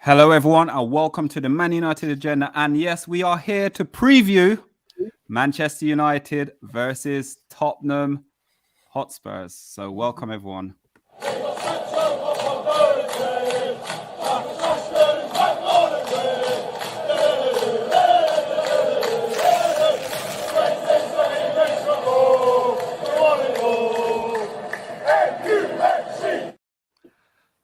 Hello, everyone, and welcome to the Man United Agenda. And yes, we are here to preview Manchester United versus Tottenham Hotspurs. So welcome, everyone.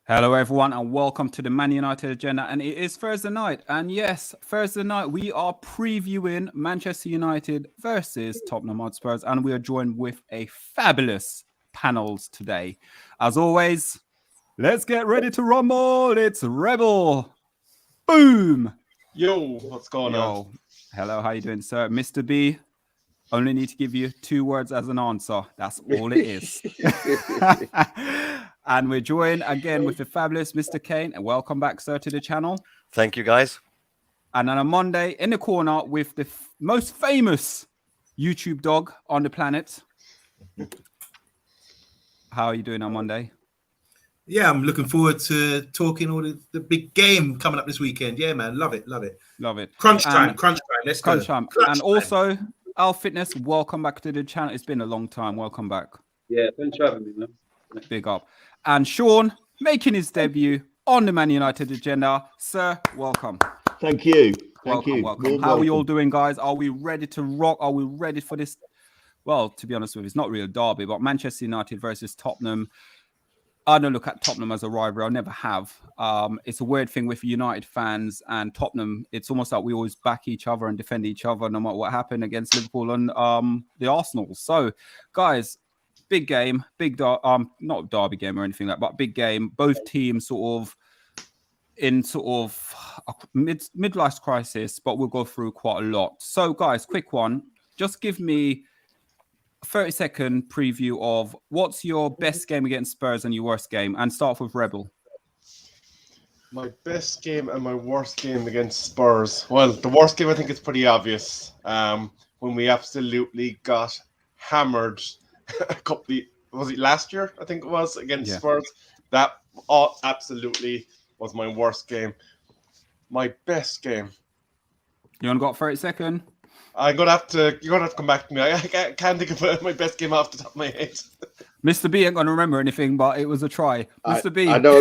Hello, everyone, and welcome to the Man United Agenda. And it is Thursday night. And yes, Thursday night, we are previewing Manchester United versus Tottenham Hotspurs. And we are joined with a fabulous panels today. As always, let's get ready to rumble. It's Rebel. Boom. Yo, what's going on? Hello, how you doing, sir? Mr. B, only need to give you 2 words as an answer. That's all it is. And we're joined again with the fabulous Mr. Kane. And welcome back, sir, to the channel. Thank you, guys. And on a Monday, in the corner with the most famous YouTube dog on the planet. How are you doing on Monday? Yeah, I'm looking forward to talking all the big game coming up this weekend. Yeah, man. Love it. Love it. Crunch time. Let's go. Crunch time. And also, Al Fitness, welcome back to the channel. It's been a long time. Welcome back. Yeah, thanks for having me, man. Big up. And Sean, making his debut on the Man United Agenda. Sir, welcome. Thank you. Welcome. How are we all doing, guys? Are we ready to rock? Are we ready for this? Well, to be honest with you, it's not really a derby, but Manchester United versus Tottenham. I don't look at Tottenham as a rivalry. I never have. It's a weird thing with United fans and Tottenham. It's almost like we always back each other and defend each other no matter what happened against Liverpool and the Arsenal. So, guys, big game, not derby game or anything like that, but big game. Both teams in midlife crisis, but we'll go through quite a lot. So, guys, quick one. Just give me a 30-second preview of what's your best game against Spurs and your worst game, and start with Rebel. My best game and my worst game against Spurs. Well, the worst game I think is pretty obvious. When we absolutely got hammered. Was it last year? I think it was against Spurs. That absolutely was my worst game. My best game. You only got 30 seconds. You're gonna have to come back to me. I can't think of my best game off the top of my head. Mr. B ain't gonna remember anything, but it was a try. Mr. B. I know.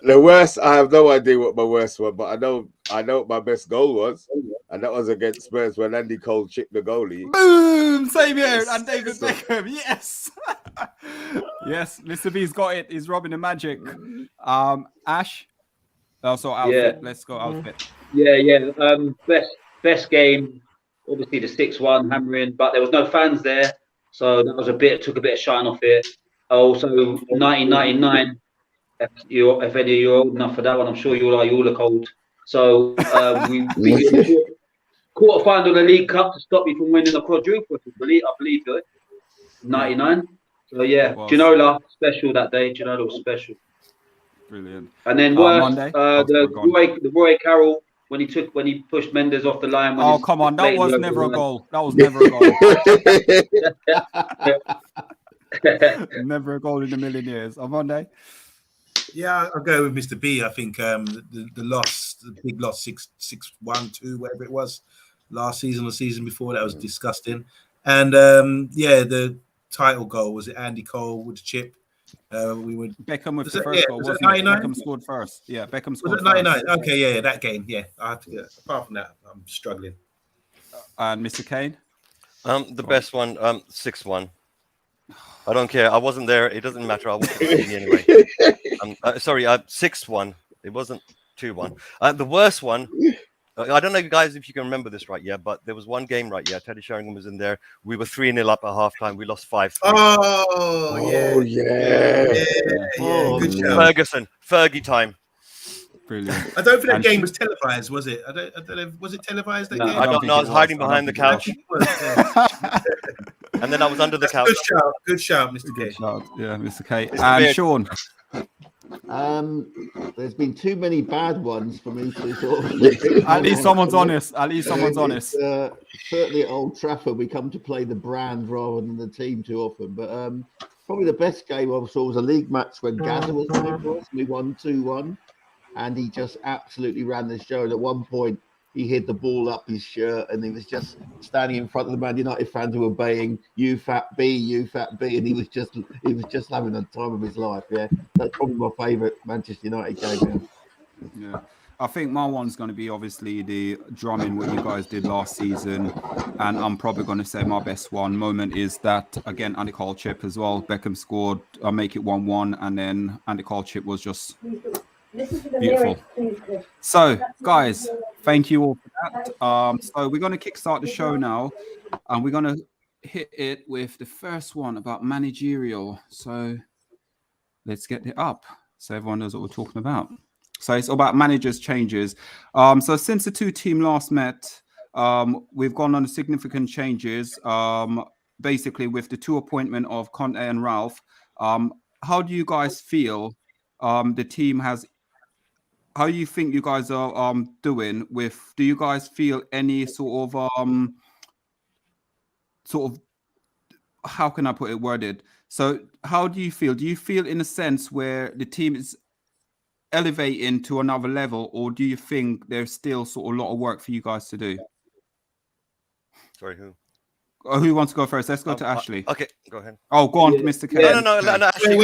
The worst, I have no idea what my worst was, but I know what my best goal was, and that was against Spurs when Andy Cole chipped the goalie. Boom! Same here, and David Beckham. Yes, yes. Mr. B's got it. He's robbing the magic. Ash. Also, outfit. Yeah. Let's go outfit. Yeah. Best game. Obviously, the 6-1 hammering, but there was no fans there, so that was took a bit of shine off it. Also, 1999. If any of you are old enough for that one, I'm sure you all look old. So we quarter final of the League Cup to stop you from winning the quadruple. I believe it. 99. So yeah, Ginola special that day. Ginola was special. Brilliant. And then worst, the Roy Carroll when he pushed Mendes off the line. Come on, that was never a goal. That was never a goal. Never a goal in a million years. On Monday. Yeah, I'll go with Mr. B. I think the big loss 6-1-2, whatever it was, last season or season before, that was disgusting. And the title goal, was it Andy Cole with the chip? Beckham with the first goal. Was it 99? Beckham scored first. Yeah, Beckham scored first. 99? Okay, yeah, that game. Yeah, I have to get. Apart from that, I'm struggling. And Mr. Kane? The best one, 6-1. I don't care. I wasn't there. It doesn't matter. I wasn't anyway. 6-1. It wasn't 2-1. The worst one, I don't know, guys, if you can remember this right, but there was one game, right, Teddy Sheringham was in there. We were 3-0 up at halftime. We lost 5-3. Oh, yeah. Good show. Fergie time. Brilliant. I don't think that game was televised, was it? I don't know. Was it televised, that game? I don't know. I was hiding behind the couch. And then I was under the couch. Good shout, Mr. K. Yeah, Mr. K. And Sean. There's been too many bad ones for me to sort of... At least someone's honest. Certainly at Old Trafford, we come to play the brand rather than the team too often. But probably the best game I saw was a league match when Gaza was playing for us. We won 2-1, and he just absolutely ran the show. And at one point, he hid the ball up his shirt, and he was just standing in front of the Man United fans who were baying "You fat B, you fat B," and he was just having the time of his life. Yeah, that's probably my favourite Manchester United game. Yeah. I think my one's going to be obviously the drumming what you guys did last season, and I'm probably going to say my best moment is that again Andy Cole chip as well. Beckham scored, make it 1-1, and then Andy Cole chip was just beautiful. So guys, thank you all for that. So we're going to kickstart the show now, and we're going to hit it with the first one about managerial. So let's get it up so everyone knows what we're talking about. So it's about managers' changes. So since the two teams last met, we've gone on significant changes. Basically, with the two appointment of Conte and Ralph, how do you guys feel the team has? How do you think you guys are doing with? Do you guys feel any sort of how can I put it worded? So how do you feel? Do you feel in a sense where the team is elevating to another level, or do you think there's still sort of a lot of work for you guys to do? Sorry, who? Who wants to go first? Let's go to Ashley. Okay, go ahead. Oh, go on, Mr. Kelly. No, Ashley,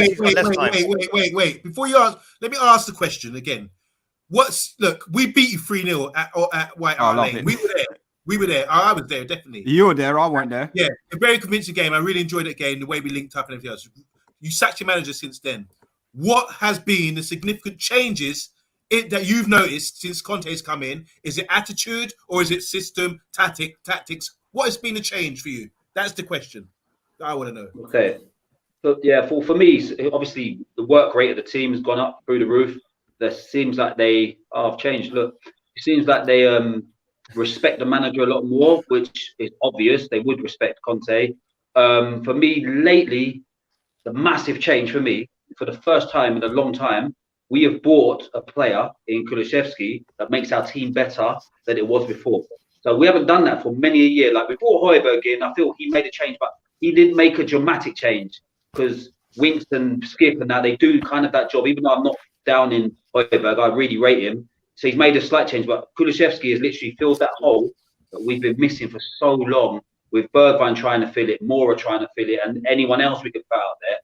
wait. Before you ask, let me ask the question again. Look, we beat you 3-0 at White Hart Lane. We were there. I was there, definitely. You were there. I weren't there. Yeah, a very convincing game. I really enjoyed that game, the way we linked up and everything else. You sacked your manager since then. What has been the significant changes that you've noticed since Conte's come in? Is it attitude or is it system, tactics? What has been the change for you? That's the question that I want to know. Okay. So, yeah, for me, obviously, the work rate of the team has gone up through the roof. There seems like they have changed. Look, it seems like they respect the manager a lot more, which is obvious. They would respect Conte. For me, lately, the massive change for me, for the first time in a long time, we have bought a player in Kulusevski that makes our team better than it was before. So we haven't done that for many a year. Like before Højbjerg in, I feel he made a change, but he didn't make a dramatic change because Winks and Skip and that, they do kind of that job. Even though I'm not down in Højbjerg, I really rate him. So he's made a slight change, but Kulusevski has literally filled that hole that we've been missing for so long, with Bergwijn trying to fill it, Mora trying to fill it, and anyone else we could put out there.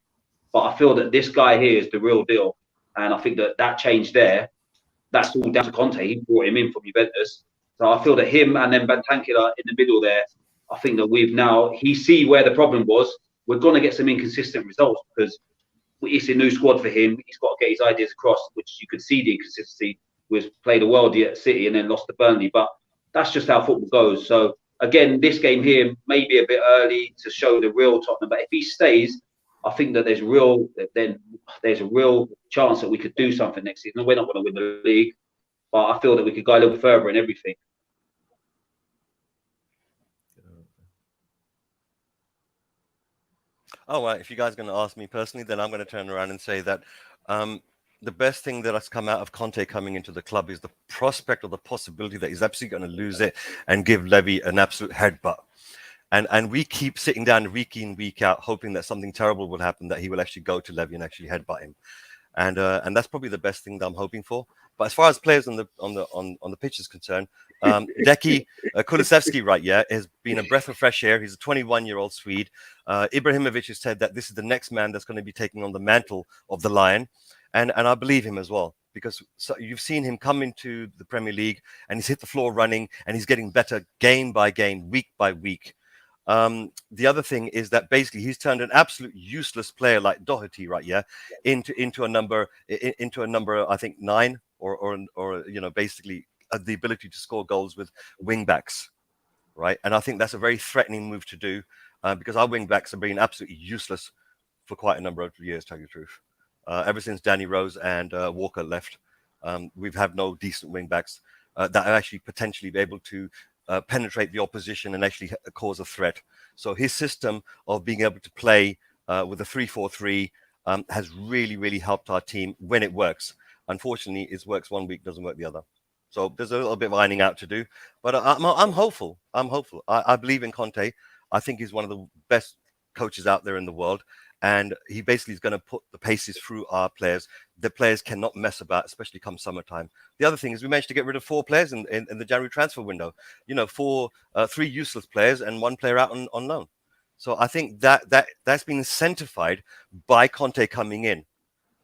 But I feel that this guy here is the real deal. And I think that change there, that's all down to Conte. He brought him in from Juventus. So I feel that him and then Bentancur in the middle there, I think that he see where the problem was. We're going to get some inconsistent results because it's a new squad for him. He's got to get his ideas across, which you could see the inconsistency. Was played a worldie at City and then lost to Burnley. But that's just how football goes. So again, this game here may be a bit early to show the real Tottenham. But if he stays, I think that there's a real chance that we could do something next season. We're not going to win the league, but I feel that we could go a little further in everything. Oh, well, if you guys are going to ask me personally, then I'm going to turn around and say that the best thing that has come out of Conte coming into the club is the prospect or the possibility that he's absolutely going to lose it and give Levy an absolute headbutt. And we keep sitting down week in, week out, hoping that something terrible will happen, that he will actually go to Levy and actually headbutt him. And that's probably the best thing that I'm hoping for. But as far as players on the pitch is concerned, Kulusevski, right, has been a breath of fresh air. He's a 21-year-old Swede. Ibrahimovic has said that this is the next man that's going to be taking on the mantle of the Lion. And I believe him as well, because you've seen him come into the Premier League and he's hit the floor running and he's getting better game by game, week by week. The other thing is that basically he's turned an absolute useless player like Doherty, right, into a number, I think 9 or basically the ability to score goals with wing backs, right? And I think that's a very threatening move to do because our wing backs have been absolutely useless for quite a number of years, to tell you the truth. Ever since Danny Rose and Walker left, we've had no decent wing backs that are actually potentially be able to penetrate the opposition and actually cause a threat. So his system of being able to play with a 3-4-3 has really, really helped our team when it works. Unfortunately, it works one week, doesn't work the other. So there's a little bit of ironing out to do, but I'm hopeful. I believe in Conte. I think he's one of the best coaches out there in the world. and he basically is going to put the paces through our players. The players cannot mess about, especially come summertime. The other thing is we managed to get rid of 4 players in the January transfer window. You know, 3 useless players and 1 player out on loan. So I think that's been incentivized by Conte coming in,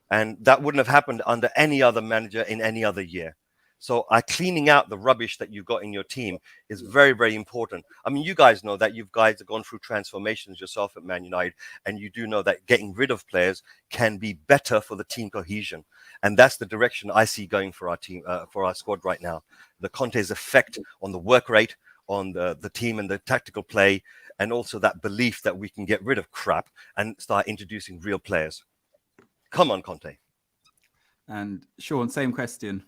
and that wouldn't have happened under any other manager in any other year. So cleaning out the rubbish that you've got in your team is very, very important. I mean, you guys know that you guys have gone through transformations yourself at Man United, and you do know that getting rid of players can be better for the team cohesion. And that's the direction I see going for our team, for our squad right now. The Conte's effect on the work rate, on the team and the tactical play, and also that belief that we can get rid of crap and start introducing real players. Come on, Conte. And Sean, same question.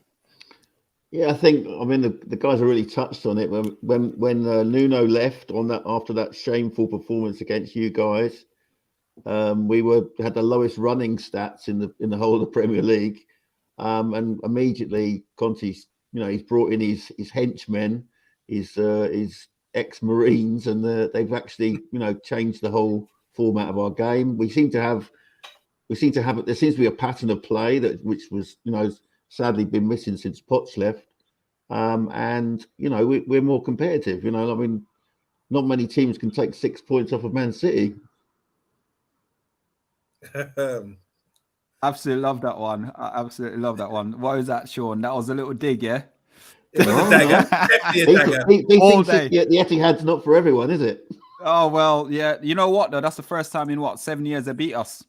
Yeah, I mean, the guys have really touched on it. When Nuno left after that shameful performance against you guys, we had the lowest running stats in the whole of the Premier League, and immediately Conte's, he's brought in his henchmen, his ex-Marines, and they've actually changed the whole format of our game. There seems to be a pattern of play which was sadly been missing since Poch left, and we're more competitive. I mean, not many teams can take 6 points off of Man City. Absolutely love that one. I absolutely love that one. What was that, Sean? That was a little dig, yeah? It was a dagger. Definitely a dagger. He thinks the Etihad's not for everyone, is it? Oh, well, yeah. You know what, though? That's the first time in, 7 years they beat us.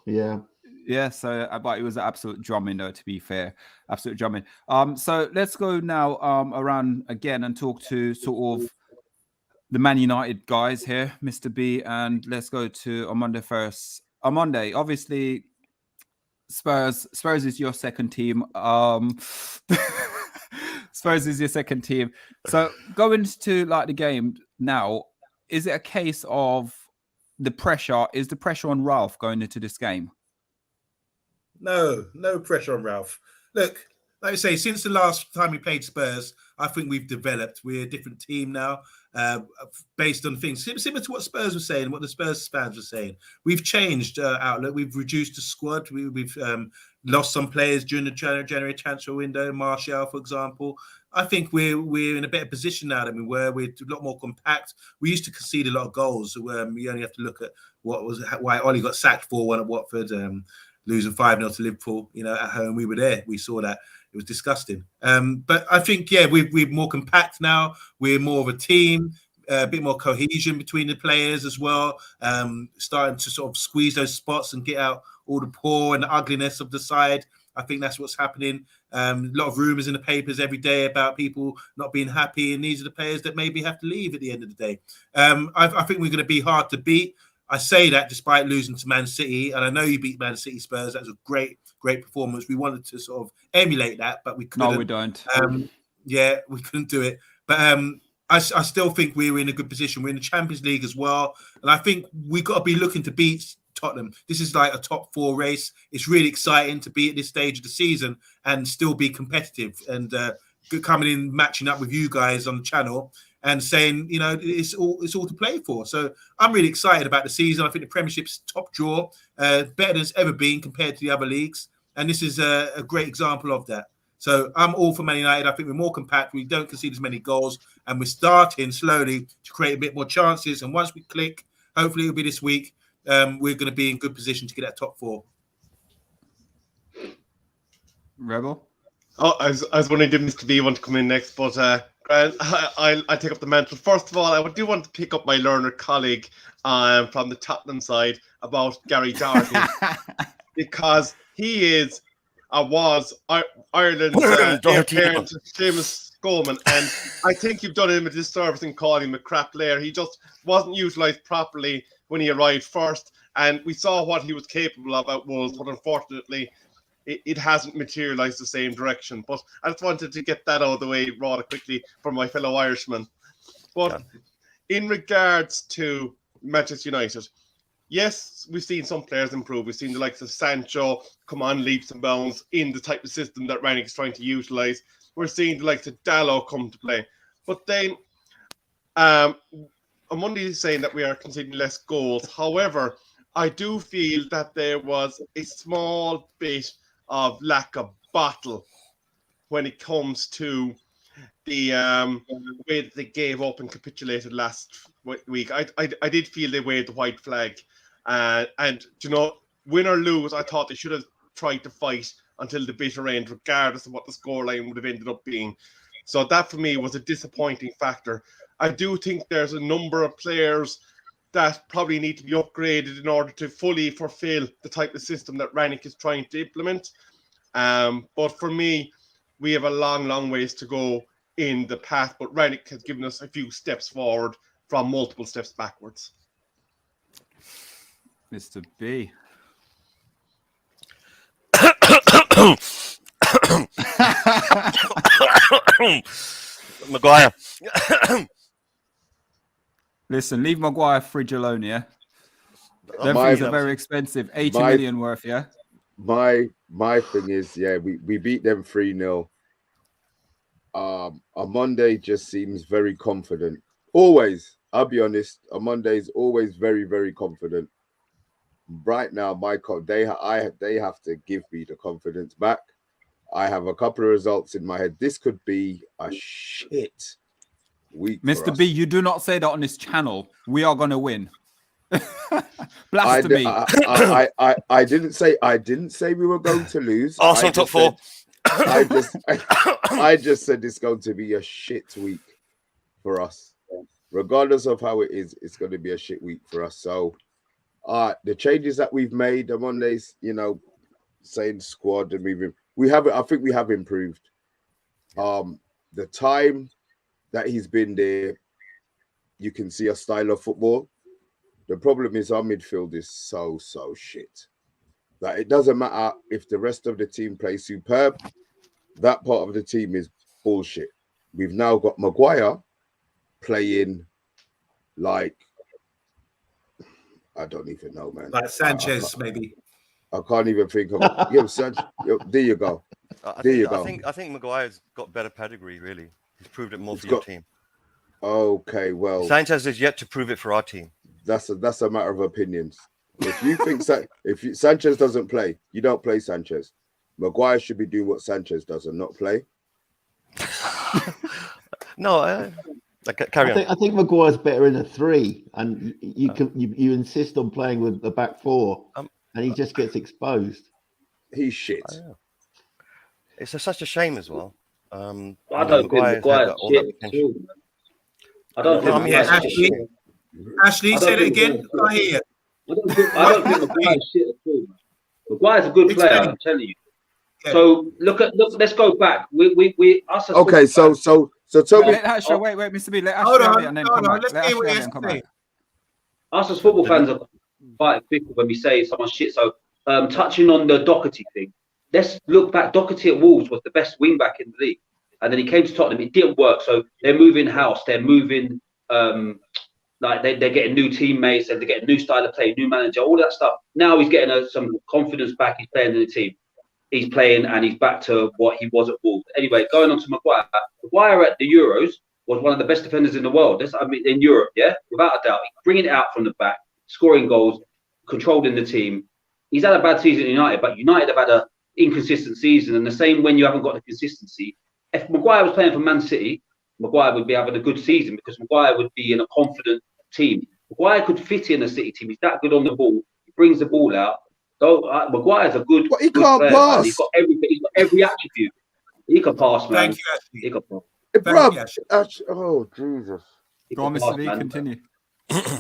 Yeah. Yeah, so but it was an absolute drumming, though, to be fair. Absolute drumming. So let's go now around again and talk to sort of the Man United guys here, Mr. B, and let's go to OMONDI first. OMONDI, obviously, Spurs is your second team. Spurs is your second team. So going to the game now, is it a case of the pressure? Is the pressure on Ralph going into this game? No pressure on Ralph. Look, like I say, since the last time we played Spurs, I think we've developed. We're a different team now, based on things similar to what Spurs were saying, what the Spurs fans were saying. We've changed outlook. We've reduced the squad. We've lost some players during the January transfer window. Martial, for example. I think we're in a better position now than we were. We're a lot more compact. We used to concede a lot of goals. You only have to look at why Ollie got sacked 4-1 at Watford. Losing 5-0 to Liverpool, at home. We were there. We saw that. It was disgusting. But I think, we're more compact now. We're more of a team, a bit more cohesion between the players as well. Starting to sort of squeeze those spots and get out all the poor and the ugliness of the side. I think that's what's happening. A lot of rumours in the papers every day about people not being happy, and these are the players that maybe have to leave at the end of the day. I think we're going to be hard to beat. I say that despite losing to Man City, and I know you beat Man City Spurs. That was a great performance. We wanted to sort of emulate that, but we couldn't. No, we don't. We couldn't do it. But I still think we're in a good position. We're in the Champions League as well, and I think we've got to be looking to beat Tottenham. This is like a top 4 race. It's really exciting to be at this stage of the season and still be competitive, and coming in, matching up with you guys on the channel and saying, it's all to play for. So I'm really excited about the season. I think the Premiership's top draw, better than it's ever been compared to the other leagues. And this is a great example of that. So I'm all for Man United. I think we're more compact. We don't concede as many goals. And we're starting slowly to create a bit more chances. And once we click, hopefully it'll be this week, we're going to be in good position to get that top 4. Rebel? Oh, I was wondering, did Mr. B want to come in next? But I'll take up the mantle. First of all, I do want to pick up my learner colleague from the Tottenham side about Gary Doherty because he was Ireland's parent to Seamus Coleman, and I think you've done him a disservice in calling him a crap player. He just wasn't utilised properly when he arrived first, and we saw what he was capable of at Wolves, but unfortunately it hasn't materialised the same direction. But I just wanted to get that out of the way rather quickly for my fellow Irishmen. But in regards to Manchester United, yes, we've seen some players improve. We've seen the likes of Sancho come on leaps and bounds in the type of system that Rangnick is trying to utilise. We're seeing the likes of Dalot come to play. But then OMONDI is saying that we are conceding less goals. However, I do feel that there was a small bit of lack of battle when it comes to the way that they gave up and capitulated last week. I did feel they waved the white flag. And, you know, win or lose, I thought they should have tried to fight until the bitter end, regardless of what the scoreline would have ended up being. So that, for me, was a disappointing factor. I do think there's a number of players that probably need to be upgraded in order to fully fulfill the type of system that Rangnick is trying to implement. But for me, we have a long, long ways to go in the path, but Rangnick has given us a few steps forward from multiple steps backwards. Mr. B. Maguire. Listen, leave Maguire fridge alone, yeah? Them My- things are very expensive. 80 million worth, yeah? My thing is, yeah, we beat them 3-0. Monday just seems very confident. Always, I'll be honest. Monday is always very, very confident. Right now, they have to give me the confidence back. I have a couple of results in my head. This could be a shit week. Mr. B, you do not say that on this channel. We are going to win. Blasphemy. I didn't say we were going to lose. Arsenal top 4. I just said it's going to be a shit week for us. Regardless of how it is, it's going to be a shit week for us. So the changes that we've made on Mondays, you know, saying squad and I think we have improved. The time that he's been there, you can see a style of football. The problem is our midfield is so shit. That it doesn't matter if the rest of the team plays superb. That part of the team is bullshit. We've now got Maguire playing like, I don't even know, man. Like Sanchez, maybe. I can't even think of it. Sanchez. There you go. I think Maguire's got better pedigree, really. He's proved it more for your team. Okay, well. Sanchez is yet to prove it for our team. That's a matter of opinions. If you think Sanchez doesn't play, you don't play Sanchez. Maguire should be doing what Sanchez does and not play. No, carry on. I think Maguire's better in a 3, and you insist on playing with the back 4, and he just gets exposed. He's shit. It's such a shame as well. I don't think Maguire's shit too. I don't think Ashley, say it again. I hear you. I don't think Maguire's shit at all. Maguire's a good player, I'm telling you. Yeah. So let's go back. Okay, so Toby. Wait, Mr. B, let Ashley have it and then come back. Let's hear what he has to say. Us as football fans are quite fickle when we say someone's shit. So touching on the Doherty thing, let's look back. Doherty at Wolves was the best wing back in the league, and then he came to Tottenham. It didn't work. So they're moving house. They're moving. Like they're getting new teammates and they're getting new style of play, new manager, all that stuff. Now he's getting some confidence back. He's playing in the team. He's playing and he's back to what he was at Wolves. Anyway, going on to Maguire. Maguire at the Euros was one of the best defenders in the world. In Europe, yeah, without a doubt. Bringing it out from the back, scoring goals, controlling the team. He's had a bad season at United, but United have had an inconsistent season. And the same when you haven't got the consistency. If Maguire was playing for Man City, Maguire would be having a good season because Maguire would be in a confident team. Maguire could fit in a City team. He's that good on the ball. He brings the ball out. Maguire's a good. But he can't player, pass. Man. He's got every attribute. He can pass, man. Thank you, Ashley. He can pass. Oh Jesus! Go on, Mr. B. Continue.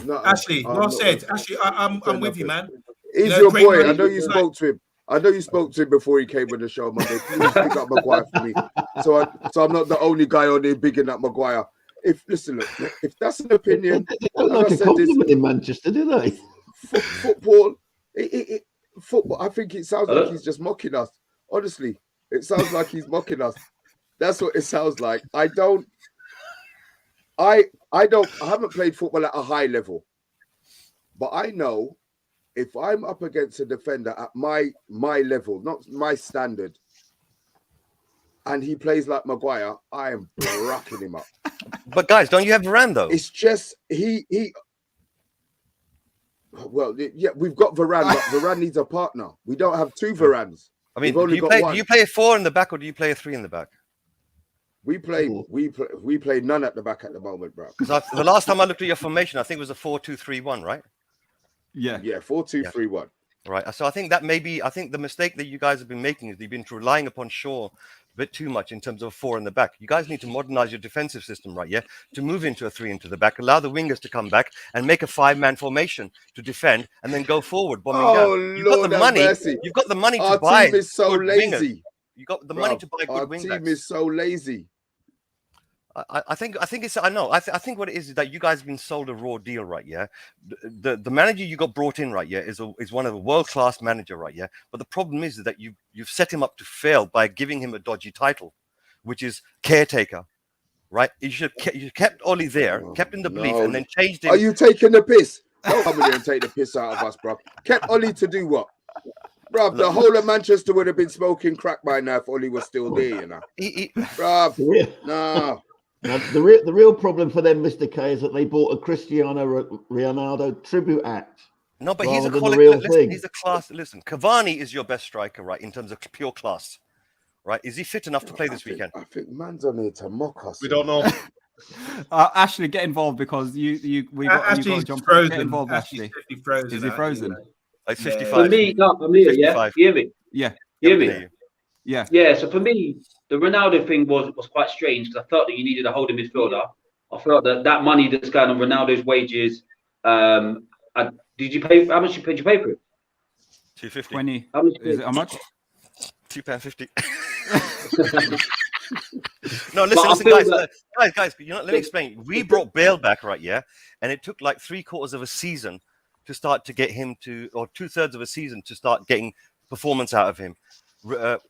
No, Ashley, well said. Ashley, I'm with you, man. He's your boy. I know you spoke to him. I know you spoke to him before he came on the show Monday. Please pick up Maguire for me. So I'm not the only guy on there bigging up Maguire. If that's an opinion, like a compliment in Manchester, do they? Football. Football. I think it sounds like he's just mocking us. Honestly, it sounds like he's mocking us. That's what it sounds like. I haven't played football at a high level, but I know if I'm up against a defender at my level, not my standard, and he plays like Maguire, I am rocking him up. But guys, don't you have Varane though? It's just he Well, yeah, we've got Varane, but Varane needs a partner. We don't have two Varanes. I mean, We've only got one. do you play a 4 in the back or do you play a 3 in the back? We play none at the back at the moment, bro. Because the last time I looked at your formation, I think it was a 4-2-3-1, right? Yeah. 4-2-3-1. Right. So I think the mistake that you guys have been making is you've been relying upon Shaw a bit too much in terms of a 4 in the back. You guys need to modernize your defensive system, right? Yeah, to move into a 3 into the back, allow the wingers to come back and make a 5-man formation to defend, and then go forward, bombing down. You've got the money. Mercy. You've got the money to Our buy. team is so good lazy. Wingers. You got the money to buy good wingers. Our team is so lazy. I think it's. I know. I think what it is that you guys have been sold a raw deal, right? Yeah, the manager you got brought in, right? Yeah, is one of a world class manager, right? Yeah, but the problem is that you've set him up to fail by giving him a dodgy title, which is caretaker, right? You kept Ollie there, kept in the belief, and then changed him. Are you taking the piss? Don't come in here and take the piss out of us, bro. Kept Ollie to do what? Bro, the whole of Manchester would have been smoking crack by now if Ollie was still there, you know. Bro, no. Now, the real problem for them, Mr. K, is that they bought a Cristiano Ronaldo tribute act. No, but he's a class. Listen, Cavani is your best striker, right? In terms of pure class, right? Is he fit enough to play this weekend? I think man's on here to mock us. We don't know. Ashley, get involved because you got to jump. Frozen. Get involved, Ashley. Frozen. Is he frozen? Like 55. For me, no, I'm here. 55. Yeah, you hear me? Yeah. You hear me? Yeah. Yeah. So for me, the Ronaldo thing was quite strange because I felt that you needed a holding midfielder. I felt that money that's going on Ronaldo's wages. Did you pay? How much did you pay for it? 250. 20. How much? Is it how much? £2.50. No, listen, guys. You know, let me explain. We brought Bale back, right? Yeah, and it took like 3/4 of a season to start to get him to, or 2/3 of a season to start getting performance out of him.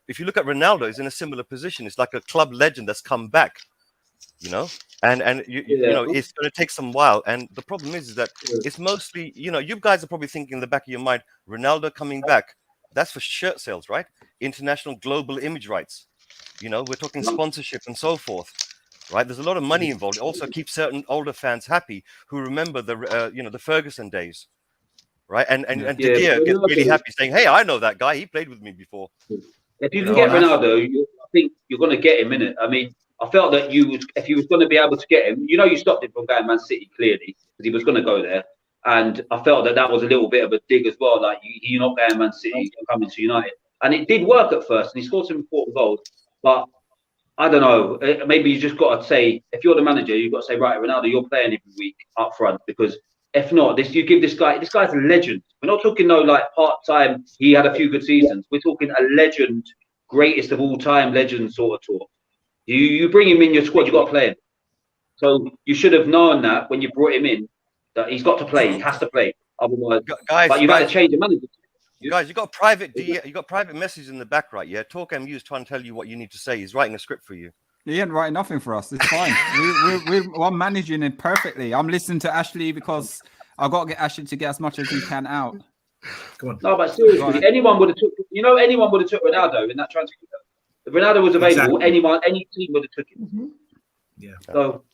If you look at Ronaldo, he's in a similar position. It's like a club legend that's come back, you know, and you know, it's going to take some while. And the problem is that it's mostly, you know, you guys are probably thinking in the back of your mind, Ronaldo coming back, that's for shirt sales, right? International global image rights. You know, we're talking sponsorship and so forth, right? There's a lot of money involved. It also keeps certain older fans happy who remember the Ferguson days. Right, and De Gea gets really happy saying, "Hey, I know that guy. He played with me before." If you can get Ronaldo, I think you're going to get him, innit? I mean, I felt that if you was going to be able to get him, you know, you stopped him from going Man City clearly because he was going to go there, and I felt that was a little bit of a dig as well. Like you're not going Man City, you're coming to United, and it did work at first, and he scored some important goals. But I don't know, maybe you just got to say, if you're the manager, you've got to say, right, Ronaldo, you're playing every week up front because. If not, you give this guy's a legend. We're not talking like part-time, he had a few good seasons. We're talking a legend, greatest of all time legend sort of talk. You bring him in your squad, you got to play him. So you should have known that when you brought him in, that he's got to play, he has to play. Otherwise, but you've had to change the manager. Guys, you got private message in the back, right? Yeah, TalkMU is trying to tell you what you need to say. He's writing a script for you. He ain't writing nothing for us. It's fine. we're managing it perfectly. I'm listening to Ashley because I've got to get Ashley to get as much as he can out. Come on. No, but seriously, anyone would have took Ronaldo in that transfer. If Ronaldo was available, any team would have took him. Mm-hmm. Yeah. So,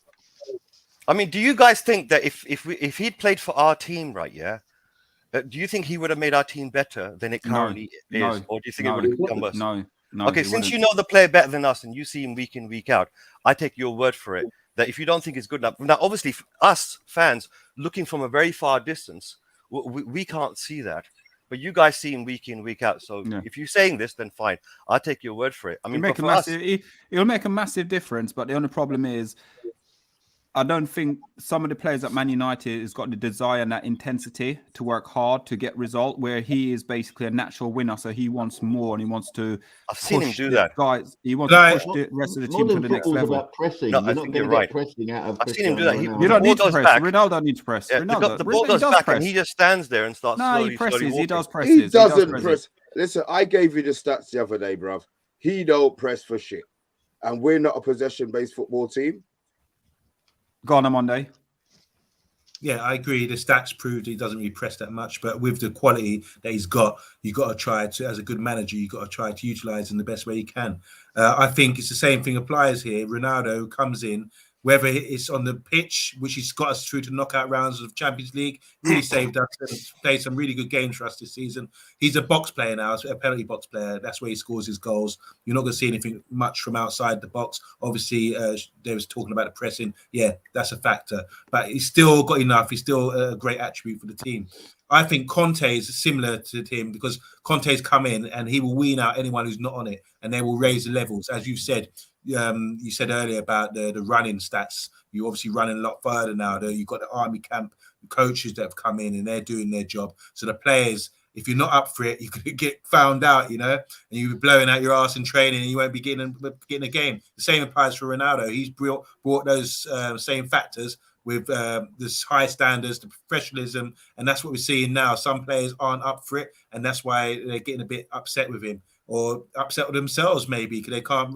I mean, do you guys think that if he'd played for our team, right? Yeah. Do you think he would have made our team better than it currently is, or do you think it would have become worse? No. Okay, since you know the player better than us and you see him week in, week out, I take your word for it that if you don't think he's good enough, now obviously us fans looking from a very far distance, we can't see that, but you guys see him week in, week out. So if you're saying this, then fine, I'll take your word for it. I mean, it'll make a massive difference, but the only problem is, I don't think some of the players at Man United has got the desire and that intensity to work hard to get result, where he is basically a natural winner. So he wants more and he wants to. I've seen him do that. Guys, he wants to push the rest of the team to the next level. About pressing. No, you're not going to get pressing out of. I've seen him do that. You don't need to press. Ronaldo needs to press. Yeah, the ball goes back and he just stands there and starts slowly. He presses. Slowly he does press. He doesn't press. Listen, I gave you the stats the other day, bruv. He don't press for shit, and we're not a possession-based football team. Go on Monday. Yeah, I agree. The stats proved he doesn't really press that much, but with the quality that he's got, you got to try to, as a good manager, you got to try to utilize in the best way you can. I think it's the same thing applies here. Ronaldo comes in whether it's on the pitch, which has got us through to knockout rounds of Champions League, really saved us and played some really good games for us this season. He's a box player now, a penalty box player. That's where he scores his goals. You're not going to see anything much from outside the box. Obviously, they was talking about the pressing. Yeah, that's a factor. But he's still got enough. He's still a great attribute for the team. I think Conte is similar to him because Conte's come in and he will wean out anyone who's not on it, and they will raise the levels. As you said earlier about the running stats. You're obviously running a lot further now. You've got the army camp coaches that have come in and they're doing their job. So the players, if you're not up for it, you could get found out, and you'll be blowing out your ass in training and you won't be getting a game. The same applies for Ronaldo. He's brought those same factors with this high standards, the professionalism, and that's what we're seeing now. Some players aren't up for it, and that's why they're getting a bit upset with him, or upset with themselves maybe because they can't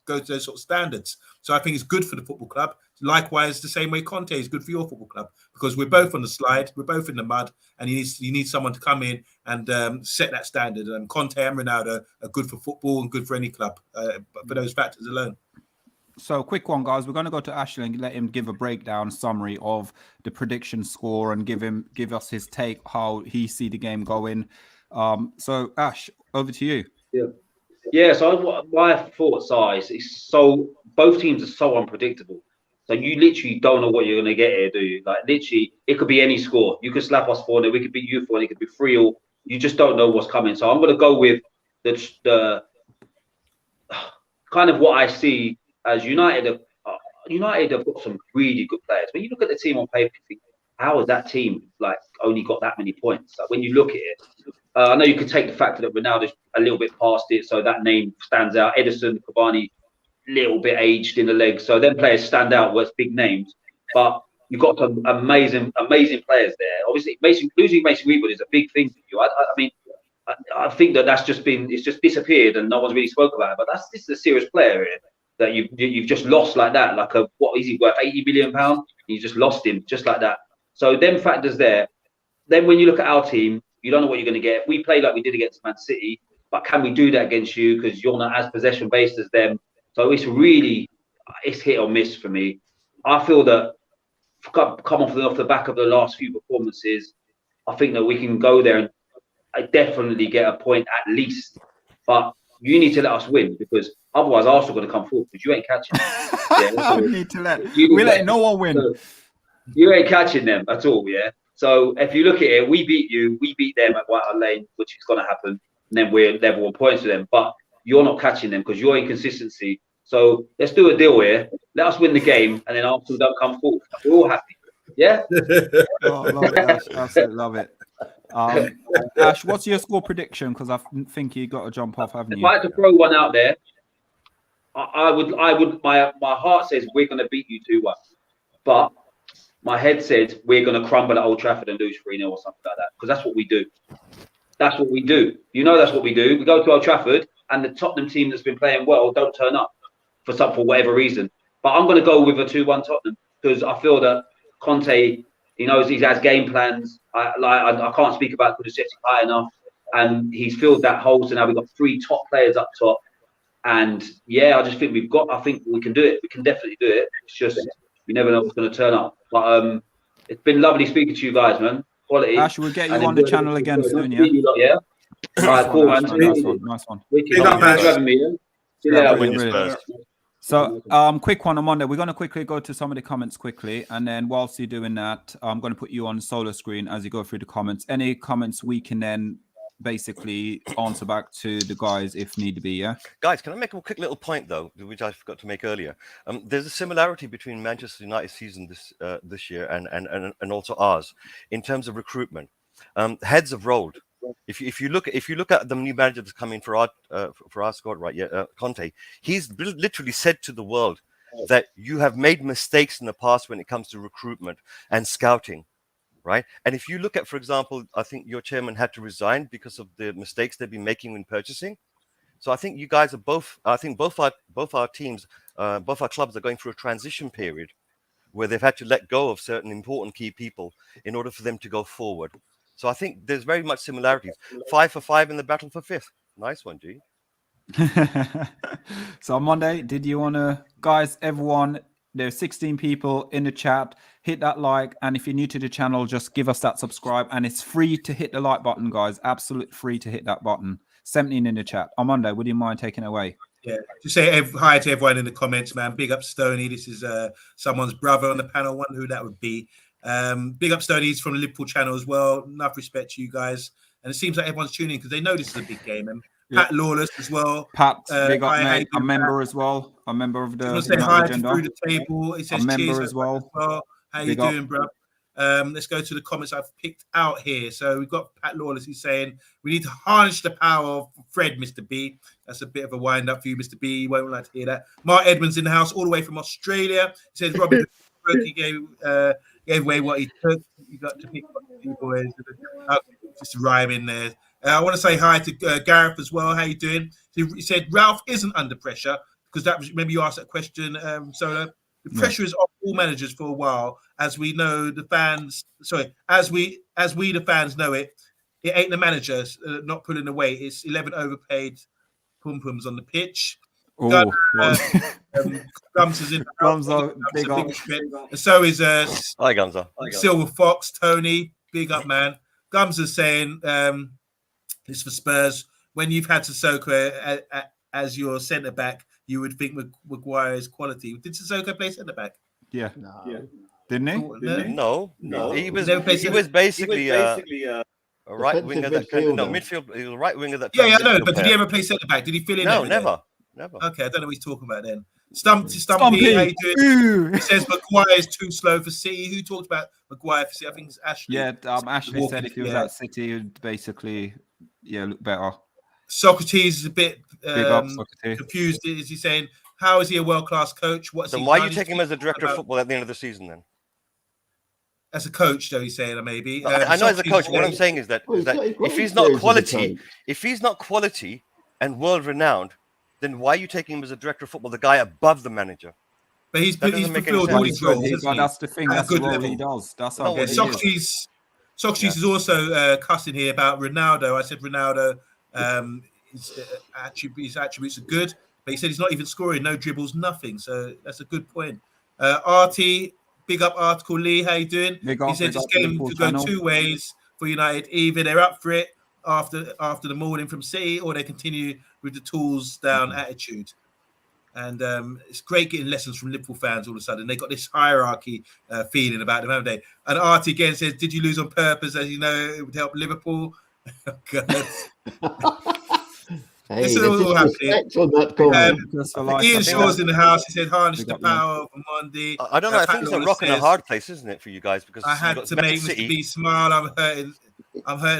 go to those sort of standards. So I think it's good for the football club. Likewise, the same way Conte is good for your football club, because we're both on the slide, we're both in the mud, and you need someone to come in and set that standard. And Conte and Ronaldo are good for football and good for any club, for those factors alone. So quick one, guys. We're going to go to Ashley and let him give a breakdown summary of the prediction score and give us his take, how he see the game going. So Ash, over to you. Yeah. So my thoughts are, so both teams are so unpredictable. So you literally don't know what you're going to get here, do you? Like literally, it could be any score. You could slap us 4-0, we could beat you 4-0, it could be 3-0. You just don't know what's coming. So I'm going to go with the kind of what I see as United have got some really good players. When you look at the team on paper, you think, how has that team only got that many points? Like when you look at it, I know you could take the fact that Ronaldo's a little bit past it, so that name stands out. Edison, Cavani, little bit aged in the legs, so them players stand out as big names. But you've got some amazing players there. Obviously, losing Mason Greenwood is a big thing for you. I mean, I think that's just it's just disappeared and no one's really spoke about it. But this is a serious player here that you've just lost like that. Like what is he worth? £80 million? You just lost him just like that. So them factors there. Then when you look at our team, you don't know what you're going to get. We play like we did against Man City, but can we do that against you? Because you're not as possession based as them. So it's hit or miss for me. I feel that come off the back of the last few performances, I think that we can go there and definitely get a point at least. But you need to let us win, because otherwise Arsenal are going to come forward, because you ain't catching them. We need to let no one win. So you ain't catching them at all, yeah? So if you look at it, we beat you, we beat them at White Hart Lane, which is going to happen, and then we're level on points with them. But you're not catching them because your inconsistency. So let's do a deal here. Let us win the game, and then Arsenal don't come forward. We're all happy. Yeah? Oh, love it, Ash. Absolutely love it. Ash, what's your score prediction? Because I think you got to jump off, haven't you? If I had to throw one out there, I would. My heart says we're going to beat you 2-1, but my head said we're going to crumble at Old Trafford and lose 3-0 or something like that, because that's what we do. That's what we do. That's what we do. We go to Old Trafford, and the Tottenham team that's been playing well don't turn up for whatever reason. But I'm going to go with a 2-1 Tottenham, because I feel that Conte, he knows he has game plans. I can't speak about Kulusevski high enough, and he's filled that hole. So now we've got 3 top players up top, and yeah, I just think I think we can do it. We can definitely do it. It's just you never know what's going to turn up. But it's been lovely speaking to you guys, man. Quality. Ash, we'll get you on the channel again soon, yeah? Yeah. All right, cool, man. Nice one. Thanks for having me. Yeah? See you later. Really. So, quick one on Monday. We're going to quickly go to some of the comments quickly, and then whilst you're doing that, I'm going to put you on solo screen as you go through the comments. Any comments we can then basically answer back to the guys if need be, yeah? Guys, can I make a quick little point, though, which I forgot to make earlier? There's a similarity between Manchester United's season this year and also ours in terms of recruitment. Heads have rolled. If you look at the new manager that's coming for our squad, right? Yeah, Conte. He's literally said to the world that you have made mistakes in the past when it comes to recruitment and scouting, right? And if you look at, for example, I think your chairman had to resign because of the mistakes they've been making when purchasing. So I think you guys are both. I think both our teams, both our clubs are going through a transition period where they've had to let go of certain important key people in order for them to go forward. So I think there's very much similarities. 5 for 5 in the battle for 5th. Nice one, G. So on Monday, did you want to, guys, everyone, There's 16 people in the chat. Hit that like, and if you're new to the channel, just give us that subscribe. And it's free to hit the like button, guys. Absolutely free to hit that button. 17 in the chat. Armando, would you mind taking it away? Yeah, just say hi to everyone in the comments, man. Big up Stoney. This is someone's brother on the panel. Wonder who that would be. Big up Stoney. He's from the Liverpool channel as well. Enough respect to you guys. And it seems like everyone's tuning in because they know this is a big game. And Pat Lawless as well. Pat, big up, hi, mate. A member as well. A member of the. He's going to say hi to through the table. He says a member cheers as well. How you doing, bro? Let's go to the comments I've picked out here. So we've got Pat Lawless. He's saying we need to harness the power of Fred, Mr. B. That's a bit of a wind up for you, Mr. B. You won't like to hear that. Mark Edmonds in the house, all the way from Australia. He says Robbie he gave away what he took. You got to pick up the boys. Just a rhyme in there. I want to say hi to Gareth as well. How you doing? He said Ralph isn't under pressure because that was. Remember you asked that question, Solo. The pressure is off all managers for a while, as we know the fans. Sorry, as we the fans know it. It ain't the managers not pulling the weight. It's 11 overpaid pum-pums on the pitch. Oh, Gums is in the house. big up. And so is Hi, Gumza. Silver Fox, Tony. Big up, man. Gums is saying this for Spurs. When you've had Sissoko as your centre back, you would think Maguire's quality. Did Sissoko play centre back? Yeah. No. Didn't he? No. He was basically a right winger that midfield. He was a right winger that. Yeah, I know. But did he ever play centre back? Did he fill in? No, never. Okay, I don't know what he's talking about then. Stumpy, how you doing? He says Maguire is too slow for City. Who talked about Maguire for City? I think it's Ashley. Yeah, Ashley said if he was at City, he would basically, look better. Socrates is a bit confused. Is he saying, how is he a world-class coach? Then why are you taking him as a director of football at the end of the season then? As a coach, though, he's saying, maybe. I know as a coach. What I'm saying is that if he's not quality and world-renowned, then why are you taking him as a director of football, the guy above the manager? But he's fulfilled all his roles. That's the thing. That's what he does. That's how good he is. Socrates is also cussing here about Ronaldo. I said Ronaldo, his attributes are good, but he said he's not even scoring, no dribbles, nothing. So that's a good point. Artie, big up Article Lee. How you doing? He said this game could go two ways for United. Either they're up for it after the morning from City, or they continue with the tools down attitude. And it's great getting lessons from Liverpool fans all of a sudden. They got this hierarchy feeling about them, haven't they? And Artie again says, did you lose on purpose? As you know, it would help Liverpool. Hey, this is all happening. Ian Shaw's in the house. He said, harness the power of OMONDI. I don't know. I think it's a rock and a hard place, isn't it, for you guys? Because I had to make Mr. B smile. I'm hurting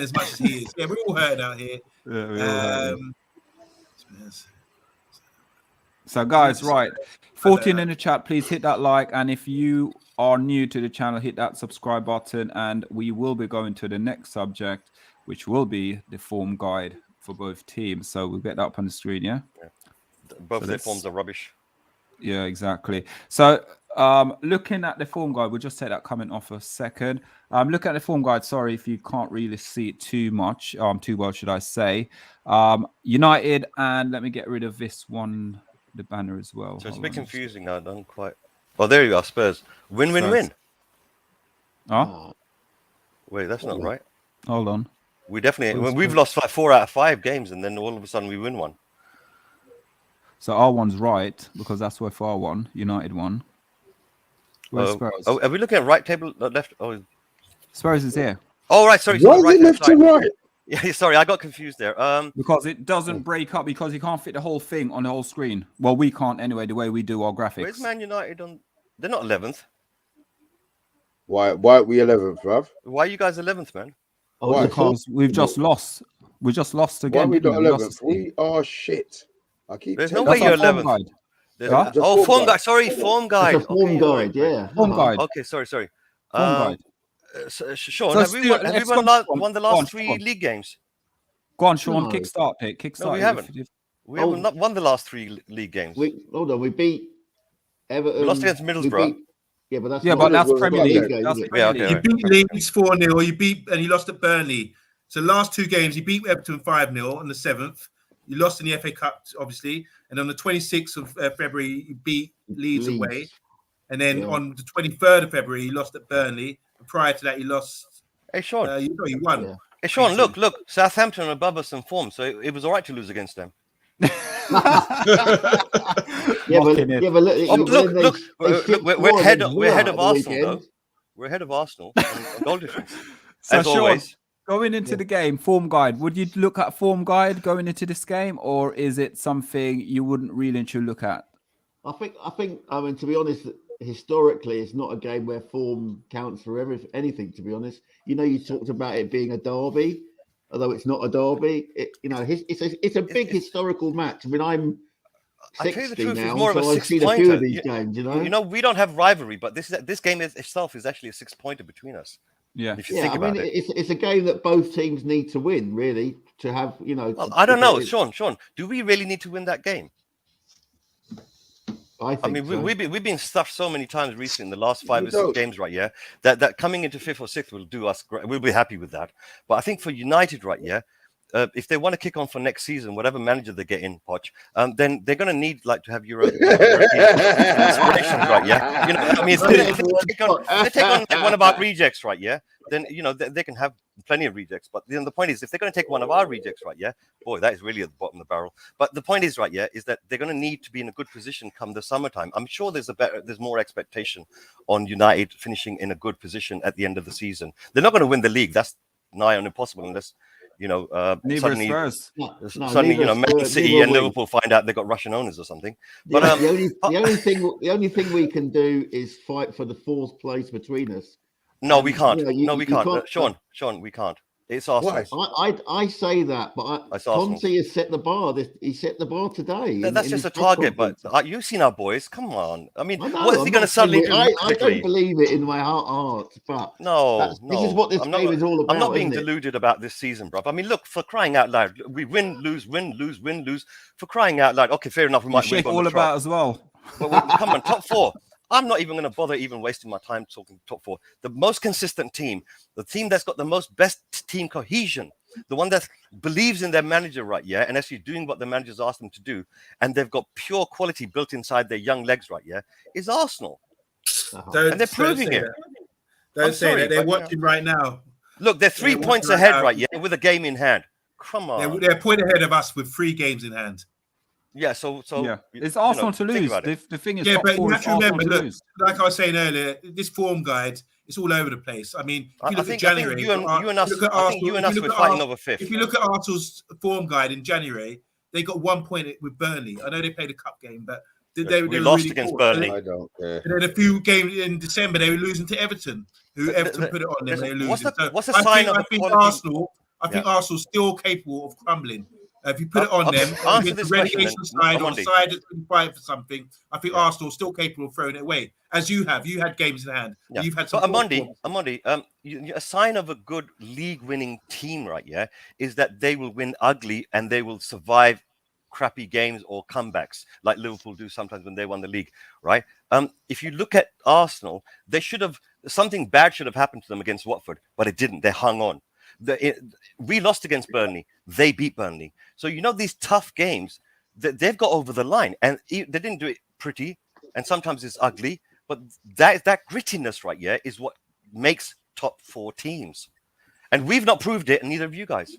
as much as he is. Yeah, we're all hurting out here. So, guys, right, 14 in the chat, please hit that like. And if you are new to the channel, hit that subscribe button. And we will be going to the next subject, which will be the form guide for both teams. So we'll get that up on the screen, yeah? Both their forms are rubbish. Yeah, exactly. So looking at the form guide, we'll just take that comment off a second. Look at the form guide. Sorry if you can't really see it too much, too well, should I say. United, and let me get rid of this one, the banner as well. So it's a bit confusing now. I don't quite. Oh, there you are, Spurs. Win. Oh? Wait, that's not right. Hold on. We definitely. We've lost 4 out of 5 games, and then all of a sudden we win one. So R1's right, because that's where far one, United won. Where's Spurs? Oh, are we looking at right table, left? Oh, Spurs is here. Oh, right. Sorry. Why is it left to right? Yeah, sorry, I got confused there. Because it doesn't break up, because you can't fit the whole thing on the whole screen. Well, we can't anyway, the way we do our graphics. Where's Man United on? They're not 11th. Why are we 11th, bruv? Why are you guys 11th, man? Oh, because we've just lost. We just lost again. Why are we not 11th? We are shit. There's no way you're 11th. Form guide. Sorry, form guide. It's a form guide, yeah. Form guide. Okay, sorry. Form guide. Sean, have we won the last 3 league games? Go on, Sean. Kickstart it. No, we haven't. We have not won the last 3 league games. Hold on, we beat Everton. We lost against Middlesbrough. But that's Premier League. You beat Leeds 4-0. You lost at Burnley. So last 2 games, you beat Everton 5-0 on the 7th. You lost in the FA Cup, obviously, and on the 26th of February, you beat Leeds away. And then on the 23rd of February, he lost at Burnley. And prior to that, he lost. Hey, Sean. He won. Yeah. Hey, Sean, look. Southampton are above us in form, so it was all right to lose against them. Yeah, but look, we're ahead of Arsenal, though. We're ahead of Arsenal on goal difference. So as always. Going into the game, form guide, would you look at form guide going into this game, or is it something you wouldn't really look at? I think. I mean, to be honest, historically, it's not a game where form counts for anything. To be honest, you talked about it being a derby, although it's not a derby. It's a big historical match. I mean, I'm 60 now, more so of a I've seen a few of these games. We don't have rivalry, but this game itself is actually a 6-pointer between us. Yeah, if you think about it, it's a game that both teams need to win, really, to have Well, I don't know, Sean. Do we really need to win that game? I mean, so. we've been stuffed so many times recently in the last 5 or 6 games, right? Yeah, that coming into 5th or 6th will do us great. We'll be happy with that. But I think for United, right? Yeah. If they want to kick on for next season, whatever manager they get in, Poch, then they're going to need to have European aspirations, right? Yeah, I mean, if they take on one of our rejects, right? Yeah, then they can have plenty of rejects. But the point is, if they're going to take one of our rejects, right? Yeah, boy, that is really at the bottom of the barrel. But the point is, right? Yeah, is that they're going to need to be in a good position come the summertime. I'm sure there's more expectation on United finishing in a good position at the end of the season. They're not going to win the league. That's nigh on impossible unless. Suddenly, Man City and Liverpool find out they got Russian owners or something. But the only thing we can do is fight for the 4th place between us. No, we can't. We can't. Sean, we can't. It's Arsenal. I say that, but Conte has set the bar. He set the bar today. That's just a target, but you've seen our boys. Come on. I mean, what is he going to suddenly do? I don't believe it in my heart, but this is what this game is all about. I'm not being deluded about this season, bro. I mean, look, for crying out loud, we win, lose. For crying out loud, okay, fair enough. We might win all about as well. But come on, top 4. I'm not even going to bother wasting my time talking top 4. The most consistent team, the team that's got the best team cohesion, the one that believes in their manager, right? Yeah, and actually doing what the manager's asked them to do, and they've got pure quality built inside their young legs, right? Yeah, is Arsenal, and they're proving it. Don't say that. They're watching right now. Look, they're 3 points ahead, right? Yeah, with a game in hand. Come on, they're a point ahead of us with 3 games in hand. Yeah, so it's Arsenal to lose. The thing is, but you have to remember, look, like I was saying earlier, this form guide, it's all over the place. I mean, if you look at January, you and us were fighting over 5th. If you look at Arsenal's form guide in January, they got 1 point with Burnley. I know they played a cup game, but they lost really against Burnley. I don't care. And then a few games in December, they were losing to Everton, who Everton put it on them. They were losing. What's the sign of Arsenal? I think Arsenal's still capable of crumbling. If you put it on them, against the relegation side or side that's been fighting for something, I think Arsenal's still capable of throwing it away. As you have games in hand. Yeah. You've had some. But Amondi, a sign of a good league-winning team, right? Yeah, is that they will win ugly and they will survive crappy games or comebacks, like Liverpool do sometimes when they won the league, right? If you look at Arsenal, something bad should have happened to them against Watford, but it didn't. They hung on. We lost against Burnley. They beat Burnley. So these tough games, they've got over the line, and they didn't do it pretty, and sometimes it's ugly. But that grittiness, right? Yeah, is what makes top 4 teams, and we've not proved it, and neither of you guys.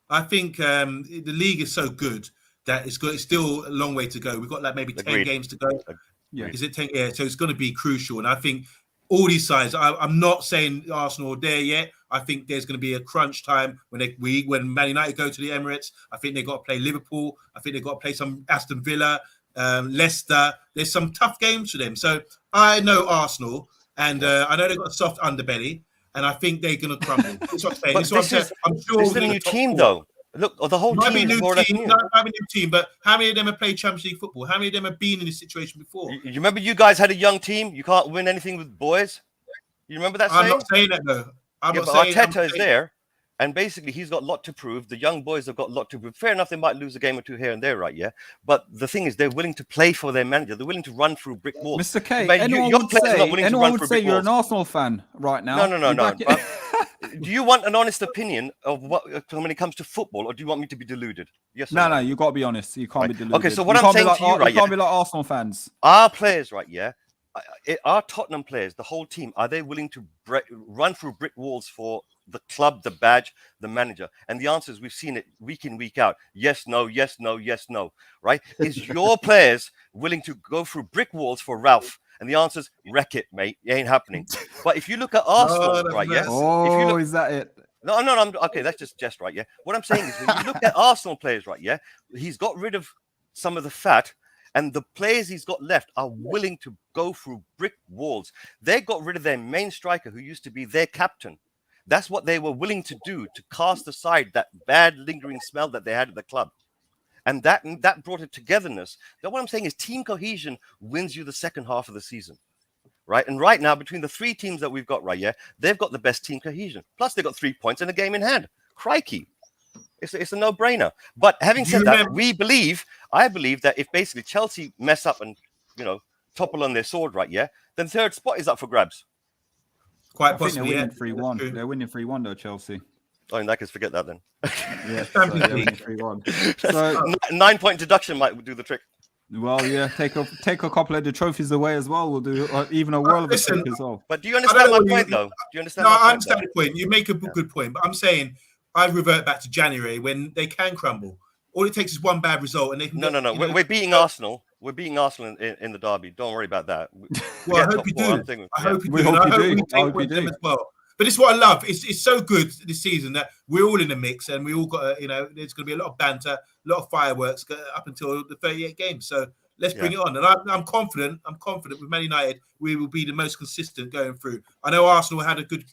I think the league is so good that it's still a long way to go. We've got maybe 10 games to go. Yeah, is it 10? Yeah, so it's going to be crucial, and I think all these sides. I'm not saying Arsenal are there yet. I think there's going to be a crunch time when Man United go to the Emirates. I think they've got to play Liverpool. I think they've got to play some Aston Villa, Leicester. There's some tough games for them. So I know Arsenal, and I know they've got a soft underbelly, and I think they're going to crumble. That's what I'm saying. I'm sure this is a new team, though. Look, the whole team is more or less new. Not a new team, but how many of them have played Champions League football? How many of them have been in this situation before? You remember you guys had a young team? You can't win anything with boys? You remember that saying? I'm not saying that, though. But Arteta is there, and basically he's got a lot to prove. The young boys have got a lot to prove. Fair enough, they might lose a game or two here and there, right? Yeah. But the thing is, they're willing to play for their manager. They're willing to run through brick walls. Mr. K, anyone would say you're an Arsenal fan right now. No. Do you want an honest opinion of what when it comes to football, or do you want me to be deluded? Yes. No. You got to be honest. You can't be deluded. Okay, so what I'm saying to you, right? You can't be like Arsenal fans. Our players, right? Yeah. Are Tottenham players, the whole team, are they willing to run through brick walls for the club, the badge, the manager? And the answer is, we've seen it week in, week out. Yes, no, yes, no, yes, no. Right? Is your players willing to go through brick walls for Ralph? And the answer is, wreck it, mate. It ain't happening. But if you look at Arsenal, right? Yeah. Oh, if you look, is that it? No, okay. That's just right. Yeah. What I'm saying is, when you look at Arsenal players, right? Yeah, he's got rid of some of the fat. And the players he's got left are willing to go through brick walls. They got rid of their main striker, who used to be their captain. That's what they were willing to do, to cast aside that bad lingering smell that they had at the club. And that brought a togetherness. Now, what I'm saying is, team cohesion wins you the second half of the season. Right? And right now, between the three teams that we've got right here, they've got the best team cohesion. Plus, they've got 3 points and a game in hand. Crikey. It's a no-brainer. But having said that, I believe that if basically Chelsea mess up and, topple on their sword, right, yeah, then third spot is up for grabs. Quite I think possibly, they're winning 3-1. They're winning 3-1 though, Chelsea. Oh, in that case, forget that then. Yeah, so they're winning 3-1. So 9-point deduction might do the trick. Well, yeah, take a couple of the trophies away as well. We'll do even a world of a trick as well. But do you understand my point, though? Do you understand? No, I understand the point. You make a good point, but I'm saying I revert back to January when they can crumble. All it takes is one bad result, and they can. No. We're beating Arsenal. We're beating Arsenal in the derby. Don't worry about that. Well, I hope you do. I hope you do. I hope we take points them as well. But it's what I love. It's so good this season that we're all in the mix, and we all got there's going to be a lot of banter, a lot of fireworks up until the 38 games. So let's bring it on. And I'm confident. I'm confident with Man United, we will be the most consistent going through. I know Arsenal had a good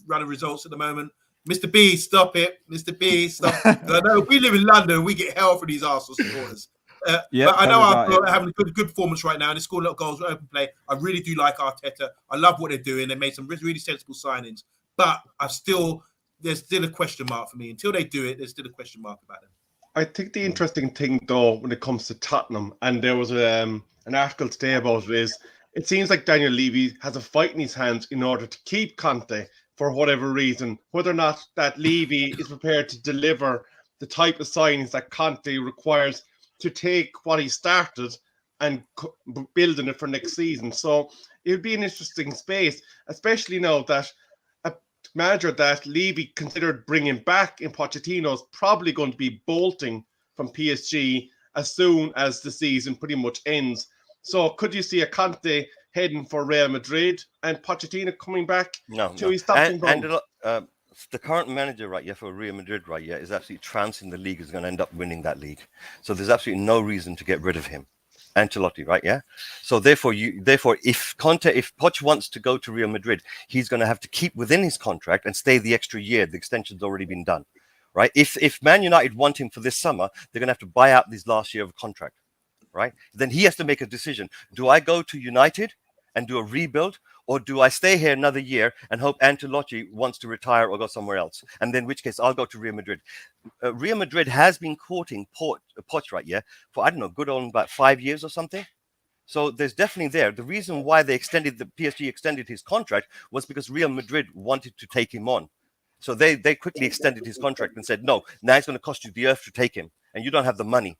run of results at the moment. Mr. B, stop it. Mr. B, stop. I know we live in London. We get hell for these Arsenal supporters. But I know Arsenal are having a good performance right now. And they scored a lot of goals with open play. I really do like Arteta. I love what they're doing. They made some really sensible signings. But there's still a question mark for me. Until they do it, there's still a question mark about them. I think the interesting thing, though, when it comes to Tottenham, and there was an article today about it, is it seems like Daniel Levy has a fight in his hands in order to keep Conte for whatever reason, whether or not that Levy is prepared to deliver the type of signings that Conte requires to take what he started and building it for next season. So it would be an interesting space, especially now that a manager that Levy considered bringing back in Pochettino is probably going to be bolting from PSG as soon as the season pretty much ends. So could you see a Conte heading for Real Madrid and Pochettino coming back to his stopping point? The current manager, right, for Real Madrid, right, is absolutely trouncing the league, is going to end up winning that league. So there's absolutely no reason to get rid of him. Ancelotti, right, So therefore, if Poch wants to go to Real Madrid, he's going to have to keep within his contract and stay the extra year. The extension's already been done, right? If Man United want him for this summer, they're going to have to buy out this last year of contract, right? Then he has to make a decision. Do I go to United and do a rebuild, or do I stay here another year and hope Ancelotti wants to retire or go somewhere else? And then in which case I'll go to Real Madrid. Real Madrid has been courting Poch, right, for, I don't know, good on about 5 years or something. So there's definitely there. The reason why the PSG extended his contract was because Real Madrid wanted to take him on. So they quickly extended his contract and said, no, now it's going to cost you the earth to take him, and you don't have the money.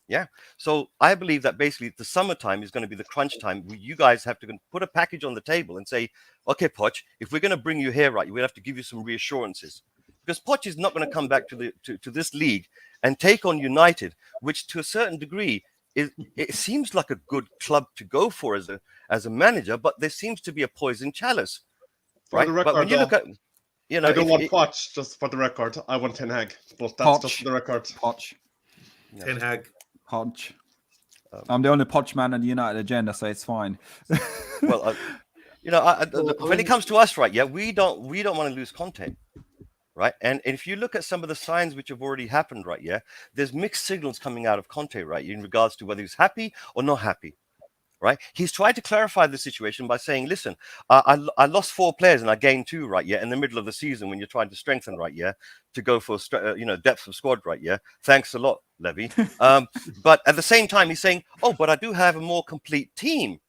Yeah. So I believe that basically the summertime is going to be the crunch time. You guys have to put a package on the table and say, okay, Poch, if we're going to bring you here, right, we have to give you some reassurances, because Poch is not going to come back to this league and take on United, which to a certain degree it seems like a good club to go for as a manager, but there seems to be a poison chalice, right? Record, but when you look at, I don't want Poch, just for the record. I want Ten Hag, but that's just for the record. Poch. No. Ten Hag. Poch. I'm the only Poch man on the United agenda, so it's fine. Well, when it comes to us, right, we don't want to lose Conte, right? And if you look at some of the signs which have already happened, right, there's mixed signals coming out of Conte, right, in regards to whether he's happy or not happy, right? He's tried to clarify the situation by saying, listen, I lost 4 players and I gained 2, right, in the middle of the season when you're trying to strengthen, right, to go for, depth of squad, right, Thanks a lot, Levy. But at the same time, he's saying, oh, but I do have a more complete team.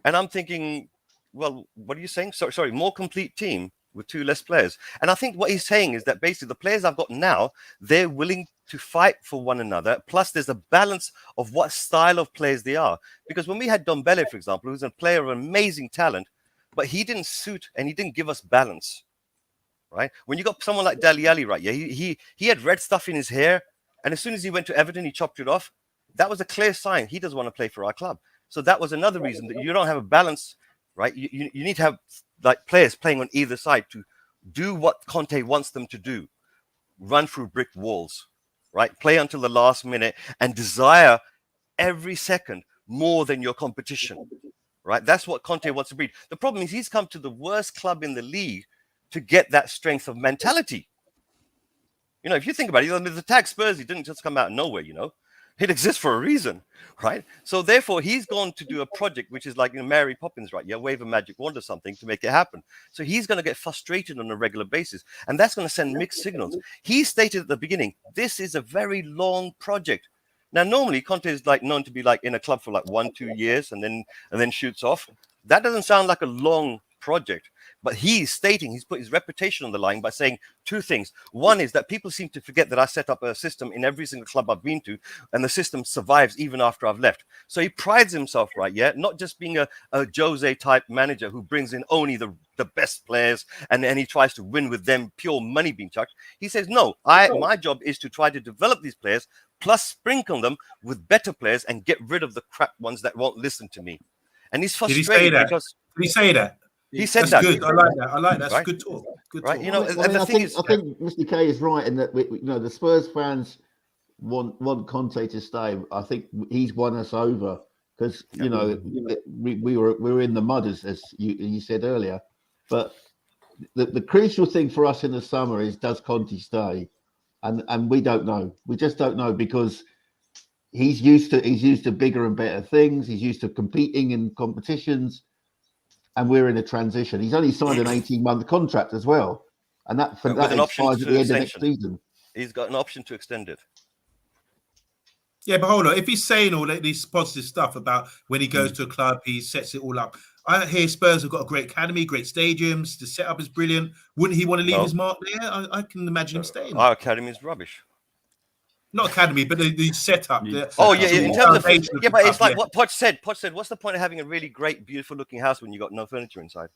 And I'm thinking, well, what are you saying? Sorry, more complete team. with 2 less players. And I think what he's saying is that basically the players I've got now, they're willing to fight for one another. Plus, there's a balance of what style of players they are. Because when we had Dombele, for example, who's a player of amazing talent, but he didn't suit and he didn't give us balance, right? When you got someone like Dele Alli, right? Yeah, he had red stuff in his hair, and as soon as he went to Everton, he chopped it off. That was a clear sign he doesn't want to play for our club. So that was another reason that you don't have a balance, right? You need to have like players playing on either side to do what Conte wants them to do, run through brick walls, right? Play until the last minute and desire every second more than your competition, right? That's what Conte wants to breed. The problem is he's come to the worst club in the league to get that strength of mentality. You know, if you think about it, the tag Spurs, he didn't just come out of nowhere, you know. It exists for a reason, right? So therefore, he's gone to do a project which is like, you know, Mary Poppins, right? Yeah, wave a magic wand or something to make it happen. So he's going to get frustrated on a regular basis, and that's going to send mixed signals. He stated at the beginning, this is a very long project. Now, normally Conte is like known to be like in a club for like 1-2 years and then shoots off. That doesn't sound like a long project. But he's stating, he's put his reputation on the line by saying 2 things. One is that people seem to forget that I set up a system in every single club I've been to, and the system survives even after I've left. So he prides himself, right? Yeah, not just being a Jose type manager who brings in only the best players and he tries to win with them, pure money being chucked. He says, no, my job is to try to develop these players, plus sprinkle them with better players and get rid of the crap ones that won't listen to me. And he's frustrated. Did he say that? Because Did he say that? he said That's that. good. I like that. I like that. That's Right? good talk. Good Right? talk. You know, Well, and the I thing think, is, I think Mr. K is right in that you know the Spurs fans want Conte to stay. I think he's won us over because you know we were in the mud as you said earlier. But the crucial thing for us in the summer is, does Conte stay? And we don't know. We just don't know, because he's used to bigger and better things. He's used to competing in competitions. And we're in a transition. He's only signed an 18-month contract as well, and that expires at the end of next season. He's got an option to extend it. Yeah, but hold on. If he's saying all this positive stuff about when he goes to a club, he sets it all up. I hear Spurs have got a great academy, great stadiums. The setup is brilliant. Wouldn't he want to leave his mark there? I can imagine him staying. Our academy is rubbish. Not academy, but the setup. In terms of but it's like what Poch said. Poch said, "What's the point of having a really great, beautiful-looking house when you got no furniture inside?"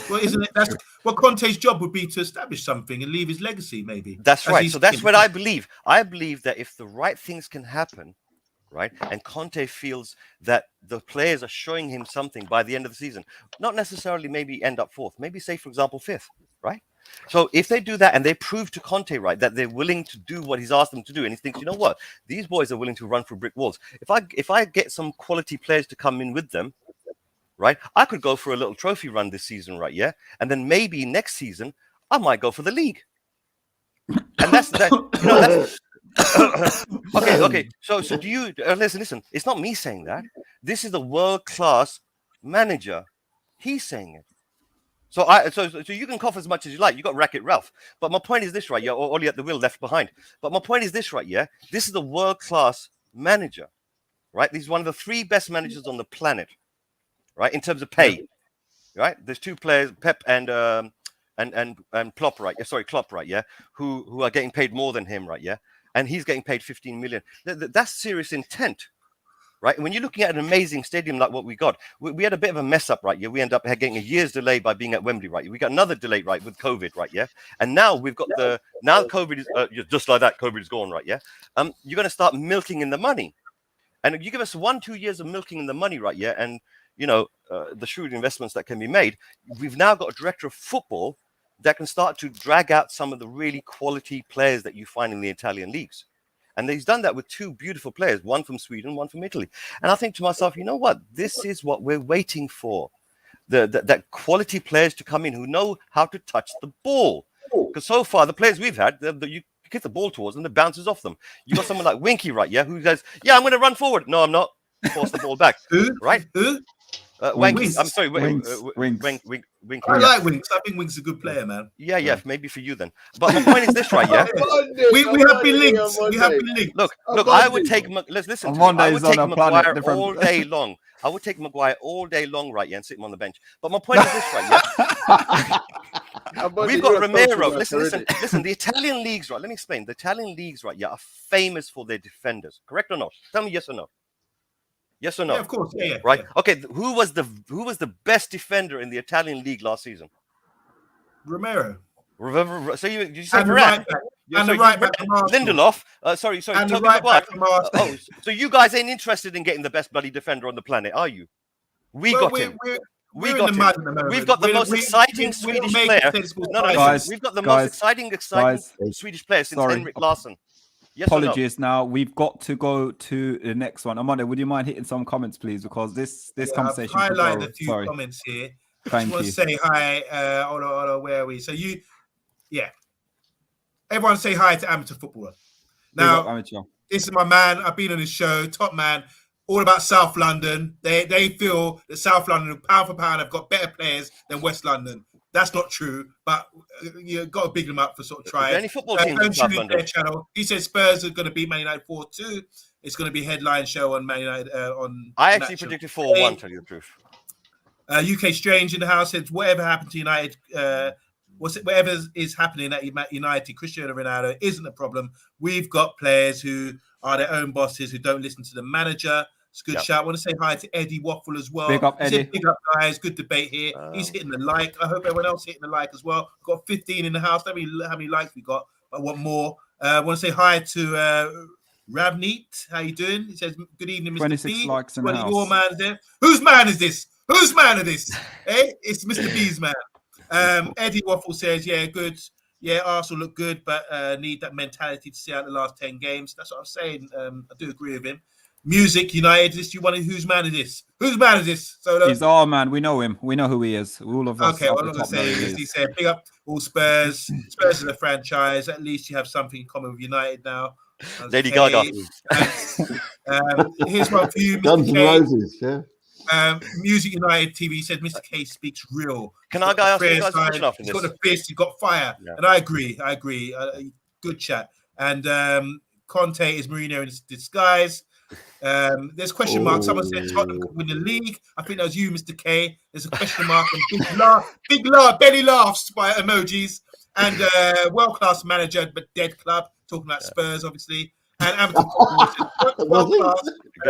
Well, isn't it? That's what Conte's job would be, to establish something and leave his legacy, maybe. That's right. So that's what I believe. I believe that if the right things can happen, right, and Conte feels that the players are showing him something by the end of the season, not necessarily maybe end up 4th, maybe say, for example, 5th, right? So if they do that and they prove to Conte, right, that they're willing to do what he's asked them to do, and he thinks, you know what, these boys are willing to run through brick walls. If I get some quality players to come in with them, right, I could go for a little trophy run this season, right, yeah, and then maybe next season I might go for the league. And that's that. You know, that's okay. So do you listen? It's not me saying that. This is a world-class manager. He's saying it. So you can cough as much as you like. You got Wreck-It Ralph. But my point is this, right? Yeah, Ollie at the wheel left behind. But my point is this, right? Yeah, this is a world-class manager, right? He's one of the 3 best managers on the planet, right? In terms of pay, right? There's 2 players, Pep and Klopp, right? Yeah, sorry, Klopp, right? Yeah, who are getting paid more than him, right? Yeah, and he's getting paid 15 million. That's serious intent. Right, when you're looking at an amazing stadium like what we got, we had a bit of a mess up, right? Yeah, we end up getting a year's delay by being at Wembley, right? We got another delay, right, with COVID, right? Yeah, and now we've got now COVID is just like that. COVID is gone, right? Yeah, you're going to start milking in the money, and you give us 1-2 years of milking in the money, right? Yeah, and you know the shrewd investments that can be made. We've now got a director of football that can start to drag out some of the really quality players that you find in the Italian leagues. And he's done that with 2 beautiful players, one from Sweden, one from Italy. And I think to myself, you know what? This is what we're waiting for. That quality players to come in who know how to touch the ball. Because so far, the players we've had, you get the ball towards them, it bounces off them. You got someone like Winky, right? Yeah, who says, yeah, I'm going to run forward. No, I'm not. Force the ball back. Right? Winks. I'm sorry, Winks. Winks. I like Winks. I think Winks is a good player, man. Yeah, maybe for you then. But my point is this, right? Yeah, we have been linked. We have been linked. Look. I would take. Listen. I would take Maguire all day long. I would take Maguire all day long, right? Yeah, and sit him on the bench. But my point is this, right? Yeah. We've got Romero. Listen. The Italian leagues, right? Let me explain. The Italian leagues, right? Yeah, are famous for their defenders. Correct or not? Tell me yes or no. Yes or no? Yeah, of course. Yeah. Right. Yeah. Okay. Who was the best defender in the Italian league last season? Romero. So you said And the Varane. right back. And the right back from Arsenal. Lindelof. Sorry. And the Toby right Maguire. back from Arsenal. So you guys ain't interested in getting the best bloody defender on the planet, are you? We got him. We're in the mud at the moment. We've got the most exciting Swedish player. No, Guys, we've got the guys, most exciting Swedish player since Sorry. Henrik Larsson. Yes Apologies. Now we've got to go to the next one. Amanda, would you mind hitting some comments, please? Because this conversation. I've highlighted a few comments here. Thank you. I just want to say hi. Where are we? So everyone say hi to Amateur Footballer. Now, this is my man. I've been on his show, top man. All about South London. They feel that South London, pound for pound, have got better players than West London. That's not true, but you got to big them up for sort of trying. Any football teams in South London? Channel. He says Spurs are going to beat Man United 4-2. It's going to be headline show on Man United. I actually predicted 4-1. Tell you the truth. UK Strange in the house says whatever happened to United, whatever is happening at United, Cristiano Ronaldo isn't a problem. We've got players who are their own bosses who don't listen to the manager. It's a good shout. I want to say hi to Eddie Waffle as well. Big up, Eddie. Big up, guys. Good debate here. He's hitting the like. I hope everyone else hitting the like as well. We've got 15 in the house. Let me how many likes we got. I want more. I want to say hi to Ravneet. How you doing? He says, good evening, Mr. 26 B. likes in the house. Your man there. Whose man is this? Whose man is this? Hey, it's Mr. B's man. Eddie Waffle says, yeah, good. Yeah, Arsenal look good, but need that mentality to see out the last 10 games. That's what I'm saying. I do agree with him. Music United. Whose man is this? Whose man is this? So he's our man. We know him. We know who he is. All of us. Okay, what I'm going to say is he said, big up all Spurs. Spurs is a franchise. At least you have something in common with United now. Lady Gaga. Here's one for you, Guns Mr. N' K. Roses, yeah. Music United TV said Mr. K speaks real. Can I ask you guys a question after He's this? got a fist, he's got fire. Yeah. And I agree. Good chat. And Conte is Mourinho in disguise. There's a question mark. Someone said Tottenham could win the league. I think that was you, Mr. K. There's a question mark and big laugh, belly laughs by emojis. And world-class manager, but dead club. Talking about Spurs, obviously. And Amateur world-class,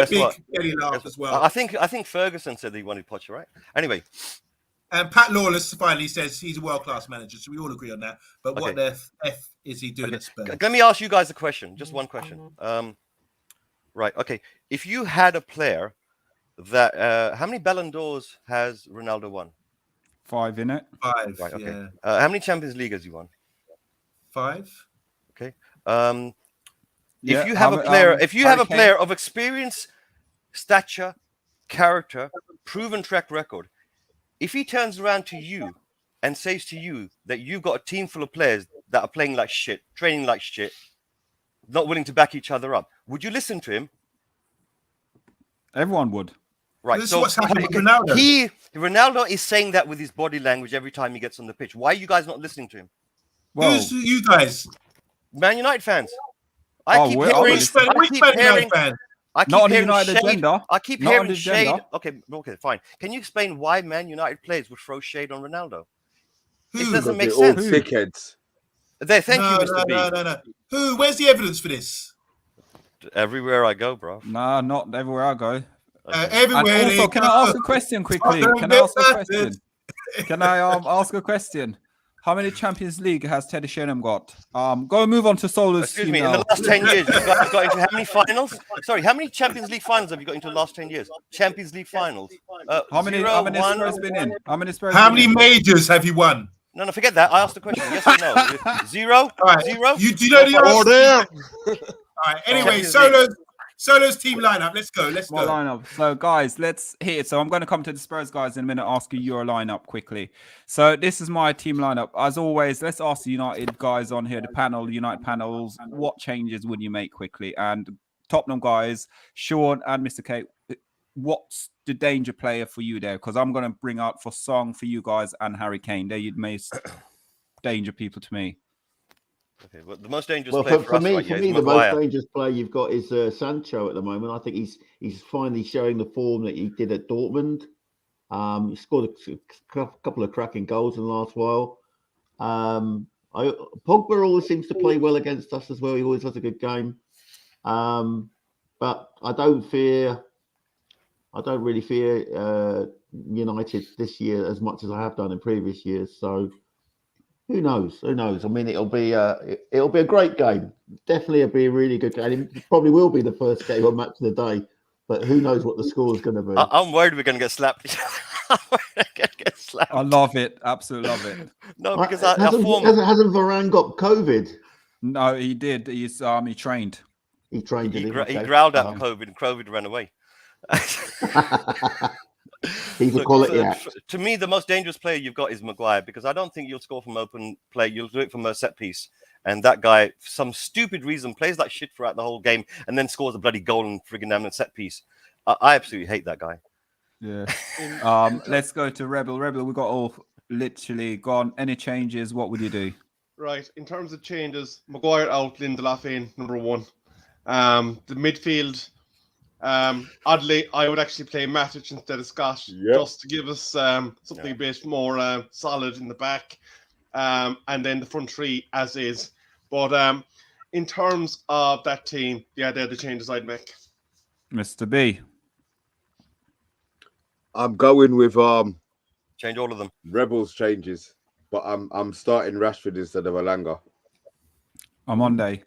big belly laugh as well. I think Ferguson said that he wanted Potter, right? Anyway. And Pat Lawless finally says he's a world-class manager, so we all agree on that. But what the F is he doing at Spurs? Let me ask you guys a question. Just one question. Right. Okay. If you had a player that, how many Ballon d'Ors has Ronaldo won? 5 in it. 5. Right. Okay. Yeah. How many Champions League has he won? 5. Okay. If you have a player, of experience, stature, character, proven track record, if he turns around to you and says to you that you've got a team full of players that are playing like shit, training like shit, not willing to back each other up, would you listen to him? Everyone would. Right. This is what's happening with Ronaldo. Ronaldo is saying that with his body language every time he gets on the pitch. Why are you guys not listening to him? Well, who's you guys? Man United fans. I keep hearing shade. Okay, fine. Can you explain why Man United players would throw shade on Ronaldo? It doesn't make sense. All thickheads. Thank you, Mr. B. No. Who? Where's the evidence for this? Everywhere I go, bro. Nah, not everywhere I go. Everywhere. Also, can I ask a question quickly? Can I ask a question? How many Champions League has Teddy Sheringham got? Go and move on to Solo's. Excuse me, in the last 10 years, you've got into how many finals? Sorry, how many Champions League finals have you got into the last 10 years? Champions League finals. How many Spurs been in? How many majors have you won? No, forget that. I asked the question. Yes or no? Zero? Right. Zero? You do know the answer? All right. Anyway, Solo's team lineup. Let's go. Lineup. So, guys, let's hit it. So, I'm going to come to the Spurs guys in a minute, ask you your lineup quickly. So, this is my team lineup. As always, let's ask the United guys on here, the United panels, what changes would you make quickly? And Tottenham guys, Sean and Mr. K, what's the danger player for you there? Because I'm going to bring out for Song for you guys and Harry Kane. They're your most danger people to me. Okay, well, the most dangerous player for me, us, the most dangerous player you've got is Sancho at the moment. I think he's finally showing the form that he did at Dortmund. He scored a couple of cracking goals in the last while. Pogba always seems to play well against us as well. He always has a good game. But I don't really fear United this year as much as I have done in previous years. So who knows? Who knows? I mean, it'll be a great game. Definitely, it'll be a really good game. It probably will be the first game on Match of the Day. But who knows what the score is going to be? I'm worried we're going to get slapped. I love it. Absolutely love it. No, because hasn't Varane got COVID? No, he did. He trained. He trained. He growled out COVID, and COVID ran away. He's a quality act. To me, the most dangerous player you've got is Maguire, because I don't think you'll score from open play. You'll do it from a set piece. And that guy, for some stupid reason, plays like shit throughout the whole game and then scores a bloody goal and friggin' damn set piece. I absolutely hate that guy. Yeah. Let's go to Rebel. Rebel, we got all literally gone. Any changes? What would you do? Right. In terms of changes, Maguire out, Lindelof in, number 1. The midfield, oddly, I would actually play Matic instead of Scott, just to give us something a bit more solid in the back. And then the front three as is. But in terms of that team, they're the changes I'd make. Mr. B. I'm going with change all of them. Rebels changes, but I'm starting Rashford instead of Alanga. OMONDI.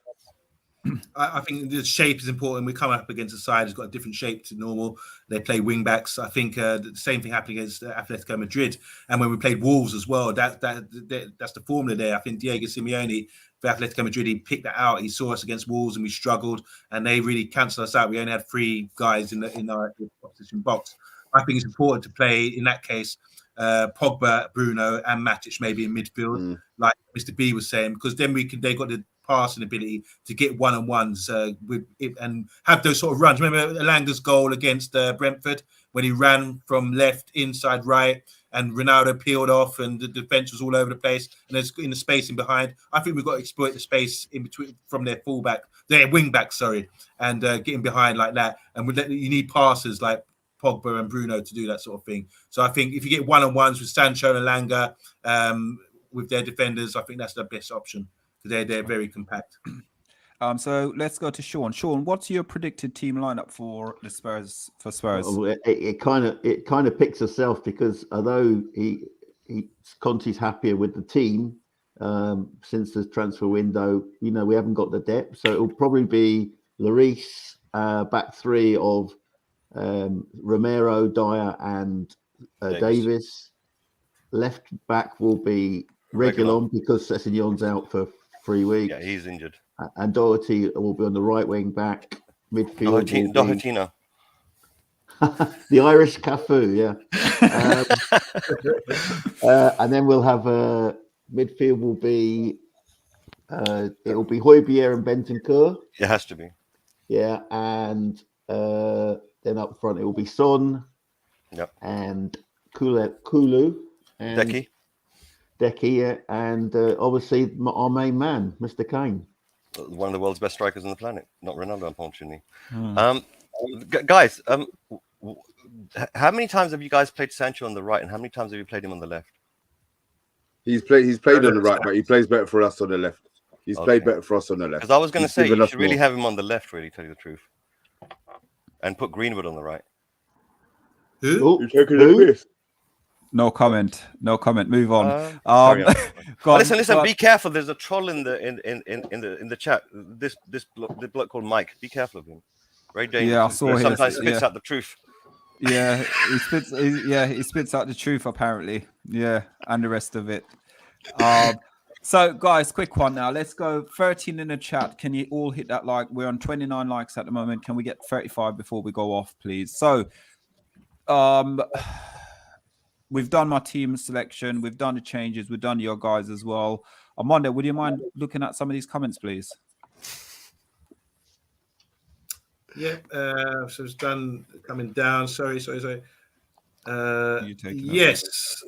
I think the shape is important. We come up against a side who's got a different shape to normal. They play wing backs. I think the same thing happened against Atletico Madrid, and when we played Wolves as well. That's the formula there. I think Diego Simeone for Atletico Madrid, he picked that out. He saw us against Wolves and we struggled, and they really cancelled us out. We only had 3 guys in our opposition box. I think it's important to play in that case Pogba, Bruno, and Matic maybe in midfield, like Mr. B was saying, because then they got the passing ability to get one-on-ones with it and have those sort of runs. Remember Alanga's goal against Brentford when he ran from left, inside, right, and Ronaldo peeled off and the defense was all over the place and there's in the space in behind. I think we've got to exploit the space in between from their wing back, and getting behind like that. And you need passes like Pogba and Bruno to do that sort of thing. So I think if you get one-on-ones with Sancho and Alanga with their defenders, I think that's the best option. They're very compact. So let's go to Sean. Sean, what's your predicted team lineup for the Spurs? Well, it kind of picks itself, because although Conte's happier with the team since the transfer window, we haven't got the depth, so it'll probably be Lloris, back 3 of Romero, Dyer, and Davis. Left back will be Reguilon because Sessegnon's out for 3 weeks. Yeah, he's injured. And Doherty will be on the right wing back. Midfield. Doherty. The Irish Cafu, yeah. And then we'll have midfield will be it will be Højbjerg and Bentancur. It has to be. Yeah, and then up front it will be Son. Yep. And Kulu and Decky, yeah, and obviously our main man, Mr. Kane. One of the world's best strikers on the planet, not Ronaldo, unfortunately. Guys, how many times have you guys played Sancho on the right, and how many times have you played him on the left? He's played on the right, but he plays better for us on the left. He's played better for us on the left. Because I was going to say, you should really have him on the left, really, tell you the truth. And put Greenwood on the right. Who? You're taking the piss. No comment. Move on. Listen. Be careful. There's a troll in the chat. This bloke called Mike. Be careful of him. Very dangerous. Yeah, I saw him. Sometimes spits out the truth. Yeah, he spits out the truth apparently. Yeah, and the rest of it. So guys, quick one now. Let's go 13 in the chat. Can you all hit that like? We're on 29 likes at the moment. Can we get 35 before we go off, please? So, we've done my team selection. We've done the changes. We've done your guys as well. Armando, would you mind looking at some of these comments, please? Yeah. So it's done coming down. Sorry. Yes.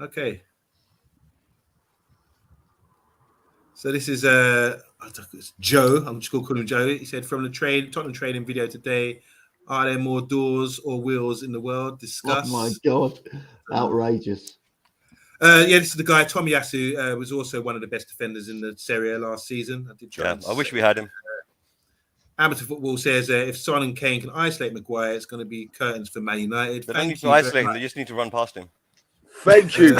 Okay. So this is Joe. I'm just going to call him Joe. He said, from the Tottenham training video today, are there more doors or wheels in the world? Discuss. Oh my God. Outrageous. This is the guy. Tomiyasu was also one of the best defenders in the Serie A last season. I wish we had him. Amateur Football says if Son and Kane can isolate Maguire, it's going to be curtains for Man United. They don't need to isolate him. They just need to run past him. Thank you.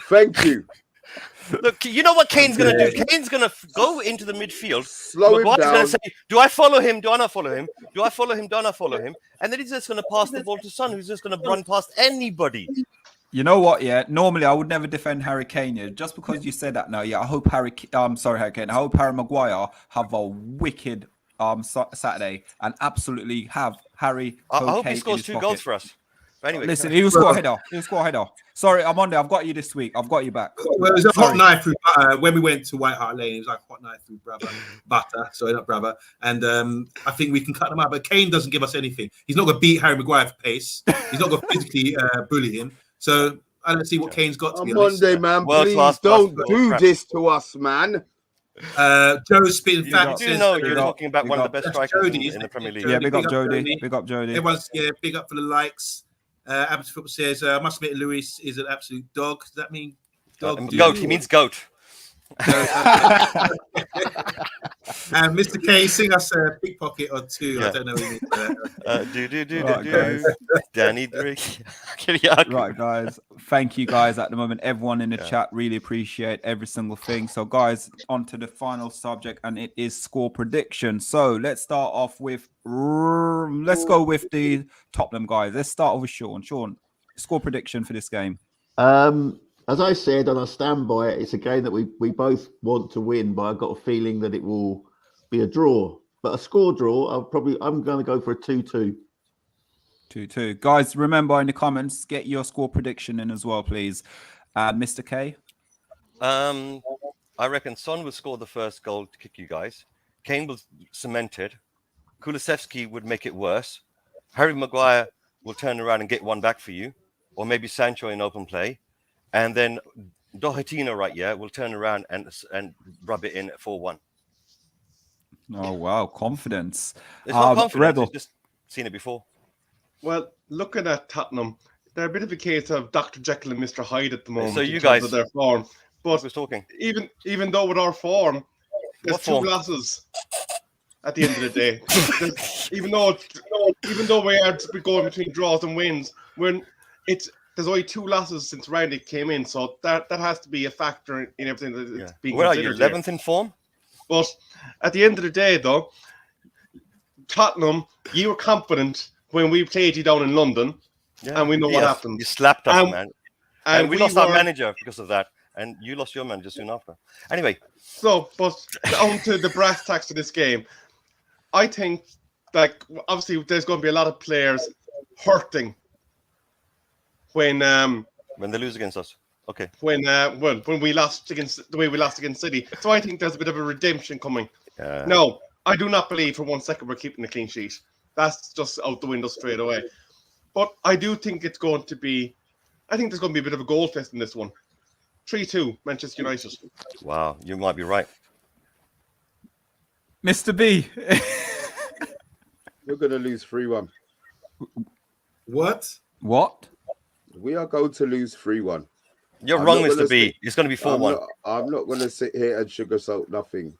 Thank you. Look, you know what Kane's going to do? Kane's going to go into the midfield. Slow him Maguire's down. going to say, do I follow him? Do I not follow him? Do I follow him? Do I not follow him? And then he's just going to pass the ball to Son, who's just going to run past anybody. You know what? Yeah, normally I would never defend Harry Kane. Yeah, just because you said that now. Yeah, I hope Harry Kane. I hope Harry Maguire have a wicked Saturday and absolutely have Harry. I hope he scores 2 goals for us. But anyway, listen, he will score a header. He'll score a header. Sorry, I'm on there. I've got you this week. I've got you back. Well, it was a hot knife through butter. When we went to White Hart Lane, it was like hot knife through butter. Sorry, not brother. And I think we can cut them out. But Kane doesn't give us anything. He's not going to beat Harry Maguire for pace. He's not going to physically bully him. So I don't see what Kane's got to be honest. Monday, man. Please don't do this to us, man. Joe's spitting fat. You know you're talking about one of the best strikers in the Premier League. Yeah, big up Jody. Big up Jody. Everyone's big up for the likes. Amateur Football says, I must admit, Luis is an absolute dog. Does that mean dog? Goat. He means goat. And Mr. K, sing us a pickpocket or two. Yeah. I don't know what you mean. Right, Danny Drake. Right, guys. Thank you, guys. At the moment, everyone in the chat really appreciate every single thing. So, guys, on to the final subject, and it is score prediction. So, let's start off with. Let's go with the Tottenham guys. Let's start off with Sean. Sean, score prediction for this game. As I said, and I stand by it, it's a game that we both want to win, but I've got a feeling that it will be a draw. But a score draw, I'm going to go for a 2-2. 2-2. Guys, remember in the comments, get your score prediction in as well, please. Mr. K? I reckon Son would score the first goal to kick you guys. Kane will cement it. Kulusevski would make it worse. Harry Maguire will turn around and get one back for you. Or maybe Sancho in open play. And then Doherty will turn around and rub it in at 4-1. Oh, wow. Confidence. It's not confidence. Rebel. It's just seen it before. Well, looking at Tottenham, they're a bit of a case of Dr. Jekyll and Mr. Hyde at the moment. So you in guys, terms of their form. But was talking. Even though with our form, there's two losses at the end of the day. even though we are going between draws and wins, there's only 2 losses since Rangnick came in, so that has to be a factor in everything that's being Where are considered. you, 11th in form? But at the end of the day, though, Tottenham, you were confident when we played you down in London, and we know what happened. You slapped us, man. And we lost our were, manager because of that, and you lost your manager soon after. Anyway. So, but on to the brass tacks of this game, I think, obviously there's going to be a lot of players hurting when they lose against us. Okay. When we lost against the way we lost against City. So I think there's a bit of a redemption coming. No, I do not believe for 1 second we're keeping a clean sheet. That's just out the window straight away. But I do think there's going to be a bit of a goal fest in this one. 3-2, Manchester United. Wow, you might be right. Mr. B. We're going to lose 3-1. What? We are going to lose 3-1. You're wrong, Mr. B. It's going to be 4-1. I'm not going to sit here and sugarcoat nothing.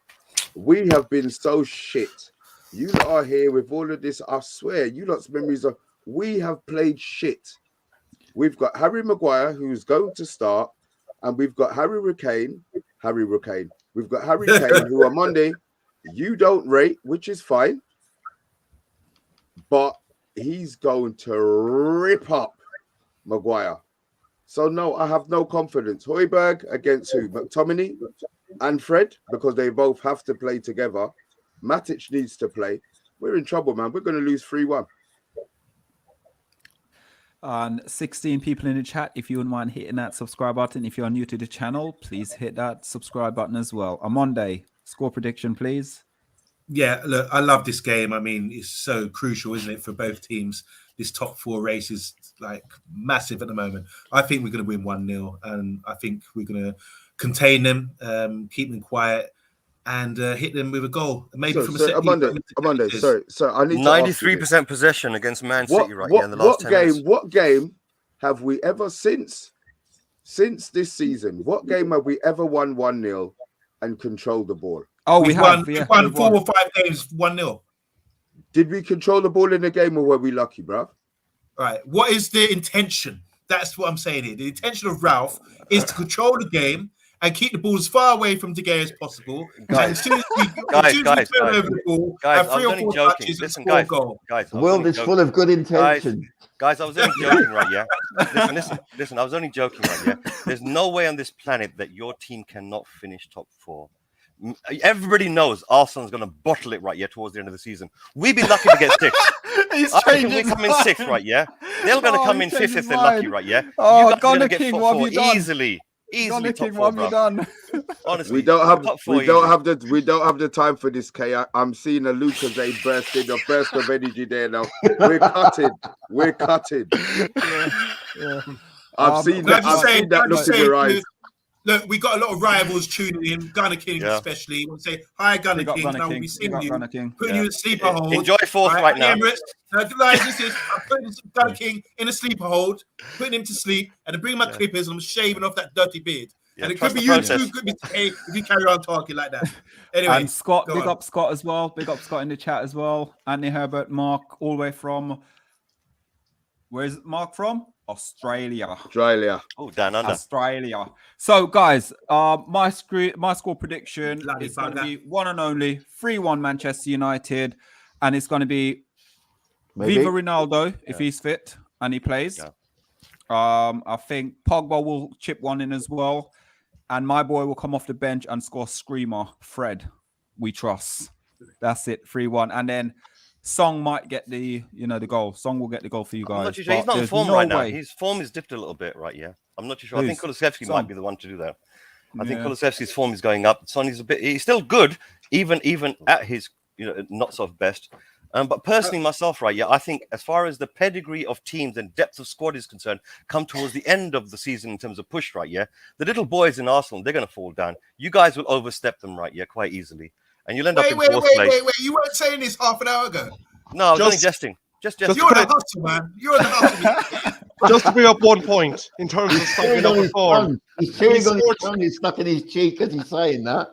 We have been so shit. You lot are here with all of this. I swear, you lot's memories are. We have played shit. We've got Harry Maguire, who's going to start, and we've got Harry Kane. We've got Harry Kane, who on Monday you don't rate, which is fine, but he's going to rip up Maguire. So no, I have no confidence. Højbjerg against who? McTominay and Fred, because they both have to play together. Matic needs to play. We're in trouble, man. We're going to lose 3-1. And 16 people in the chat. If you wouldn't mind hitting that subscribe button. If you're new to the channel, please hit that subscribe button as well. OMONDI, score prediction, please. Yeah, look, I love this game. I mean, it's so crucial, isn't it, for both teams? This top 4 race is massive at the moment. I think we're going to win 1-0, and I think we're going to contain them, keep them quiet, and hit them with a goal. Maybe from a set piece. Sorry, I need 93% possession against Man City in the last 10 minutes. What game have we ever since since this season, what game have we ever won 1-0 and controlled the ball? Oh, We've we've won 4 or 5 games 1-0. Did we control the ball in the game, or were we lucky, bruv? Right. What is the intention? That's what I'm saying here. The intention of Ralph is to control the game and keep the ball as far away from De Gea as possible. And as soon as we turn over the ball, have 3 or 4 touches and score a goal. The world is full of good intention. Guys, I was only joking, right? Yeah. Listen. I was only joking, right? Yeah. There's no way on this planet that your team cannot finish top 4. Everybody knows Arsenal's going to bottle it, right? Yeah, towards the end of the season. We'd be lucky to get 6th. I think we come in 6th, right? Yeah. They're going to come in 5th if they're lucky, right? Yeah. Oh, Gunner King, what have you done? Easily Gunner top King, 4, what have you done? Honestly, we don't have the time for this, K. I'm seeing a Lucasade burst of energy there now. We're cutting. Yeah. I've seen that look in your eyes. Look, we got a lot of rivals tuning in. Gunner King, especially. We want to say hi, Gunner King. Now we'll be seeing you, putting you in sleeper hold. Enjoy 4th right now. This is I'm putting Gunner King in a sleeper hold, putting him to sleep, and I bring my clippers and I'm shaving off that dirty beard. And it could be you too, could be Tay, if you carry on talking like that. Anyway, and Scott, big up Scott as well. Big up Scott in the chat as well. Anthony Herbert, Mark, all the way from. Where's Mark from? Australia. Oh, down under. Australia. So, guys, my score prediction is going to be one and only 3-1 Manchester United, and it's going to be Viva Ronaldo if he's fit and he plays. Yeah. I think Pogba will chip one in as well, and my boy will come off the bench and score screamer. Fred, we trust. That's it, 3-1, and then Song might get the goal. Song will get the goal for you guys. I'm not too sure. He's not in form right now. His form is dipped a little bit, right? Yeah, I'm not too sure. I think Kulusevski might be the one to do that. I think Kulusevski's form is going up. Son is he's still good, even at his not so best. But personally, myself, right? Yeah, I think as far as the pedigree of teams and depth of squad is concerned, come towards the end of the season in terms of push, right? Yeah, the little boys in Arsenal, they're going to fall down. You guys will overstep them, right? Yeah, quite easily. And you'll end up in 4th place. Wait. You weren't saying this half an hour ago. No, I was only jesting. Just you're the hustle, man. You're the hustle. Just to bring up one point in terms of something on his form. He's chewing on his tongue. He's stuck in his cheek as he's saying that.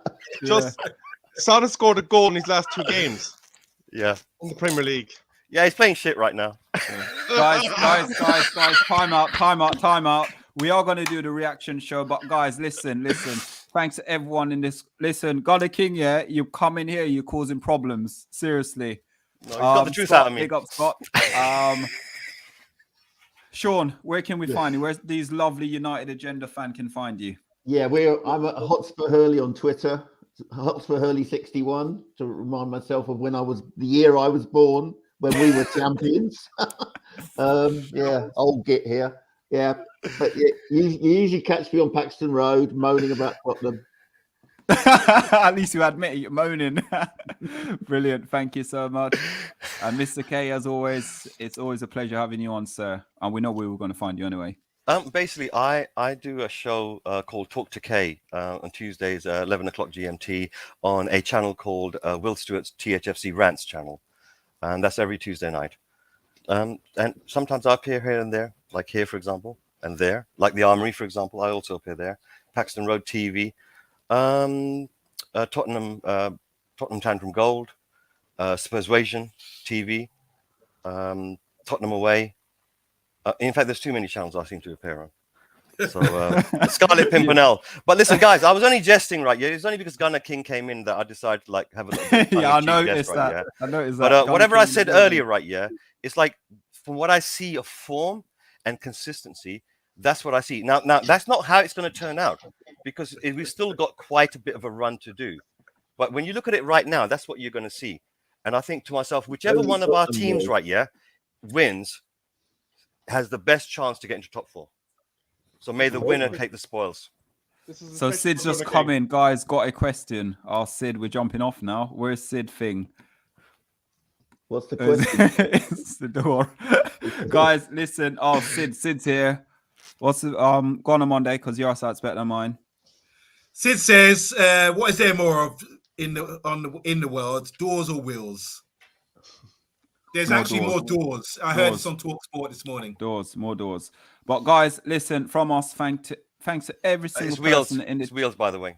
Son has scored a goal in his last 2 games. Yeah. In the Premier League. Yeah, he's playing shit right now. Guys, time out. We are going to do the reaction show, but guys, listen. Thanks to everyone in this. Listen, Gunner King, you come in here, you're causing problems. Seriously. No, he's got the truth Scott, out of me. Big up, Scott. Sean, where can we find you? Where's these lovely United Agenda fan can find you? Yeah, I'm at Hotspur Hurley on Twitter. Hotspur Hurley 61 to remind myself of the year I was born when we were champions. Old git here. Yeah, but you usually catch me on Paxton Road moaning about Tottenham. At least you admit you're moaning. Brilliant. Thank you so much. And Mr. K, as always, it's always a pleasure having you on, sir. And we know we were going to find you anyway. Basically, I do a show called Talk to K on Tuesdays, 11 o'clock GMT, on a channel called Will Stewart's THFC Rants channel. And that's every Tuesday night. And sometimes I appear here and there, like here, for example, and there. Like the Armory, for example, I also appear there. Paxton Road TV. Tottenham Tantrum Gold. Spurswasion TV. Tottenham Away. In fact, there's too many channels I seem to appear on. So, Scarlet Pimpernel. But listen, guys, I was only jesting, right? Yeah, it's only because Gunner King came in that I decided to have a little bit of I noticed that. Yeah? I noticed that. But whatever I said earlier, right? Yeah, it's like from what I see of form and consistency, that's what I see. Now, that's not how it's going to turn out because we've still got quite a bit of a run to do. But when you look at it right now, that's what you're going to see. And I think to myself, whichever one of our teams, right, wins, has the best chance to get into top 4. So may the winner take the spoils. So Sid's just come in, guys. Got a question. Oh, Sid, we're jumping off now. Where's Sid thing? What's the question? It's the door. Guys, listen. Oh, Sid's here. What's the go on Monday because your site's better than mine. Sid says, "What is there more of in the world, doors or wheels?" There's more doors. I heard this on TalkSport this morning. More doors. But guys, listen, from us, Thanks to every It's single wheels. person in It's wheels, by the way.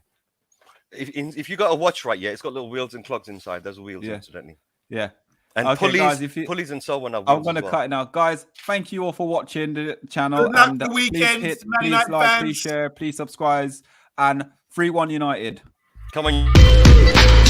If you got a watch right, yeah, it's got little wheels and clogs inside. Those are wheels, incidentally. Yeah. And Okay, pulleys, guys, pulleys and so on are wheels I'm going to as well. cut it now. Guys, thank you all for watching the channel. Good luck And the please weekends, Man please United like, fans. please share, please subscribe. And 3-1 United. Come on.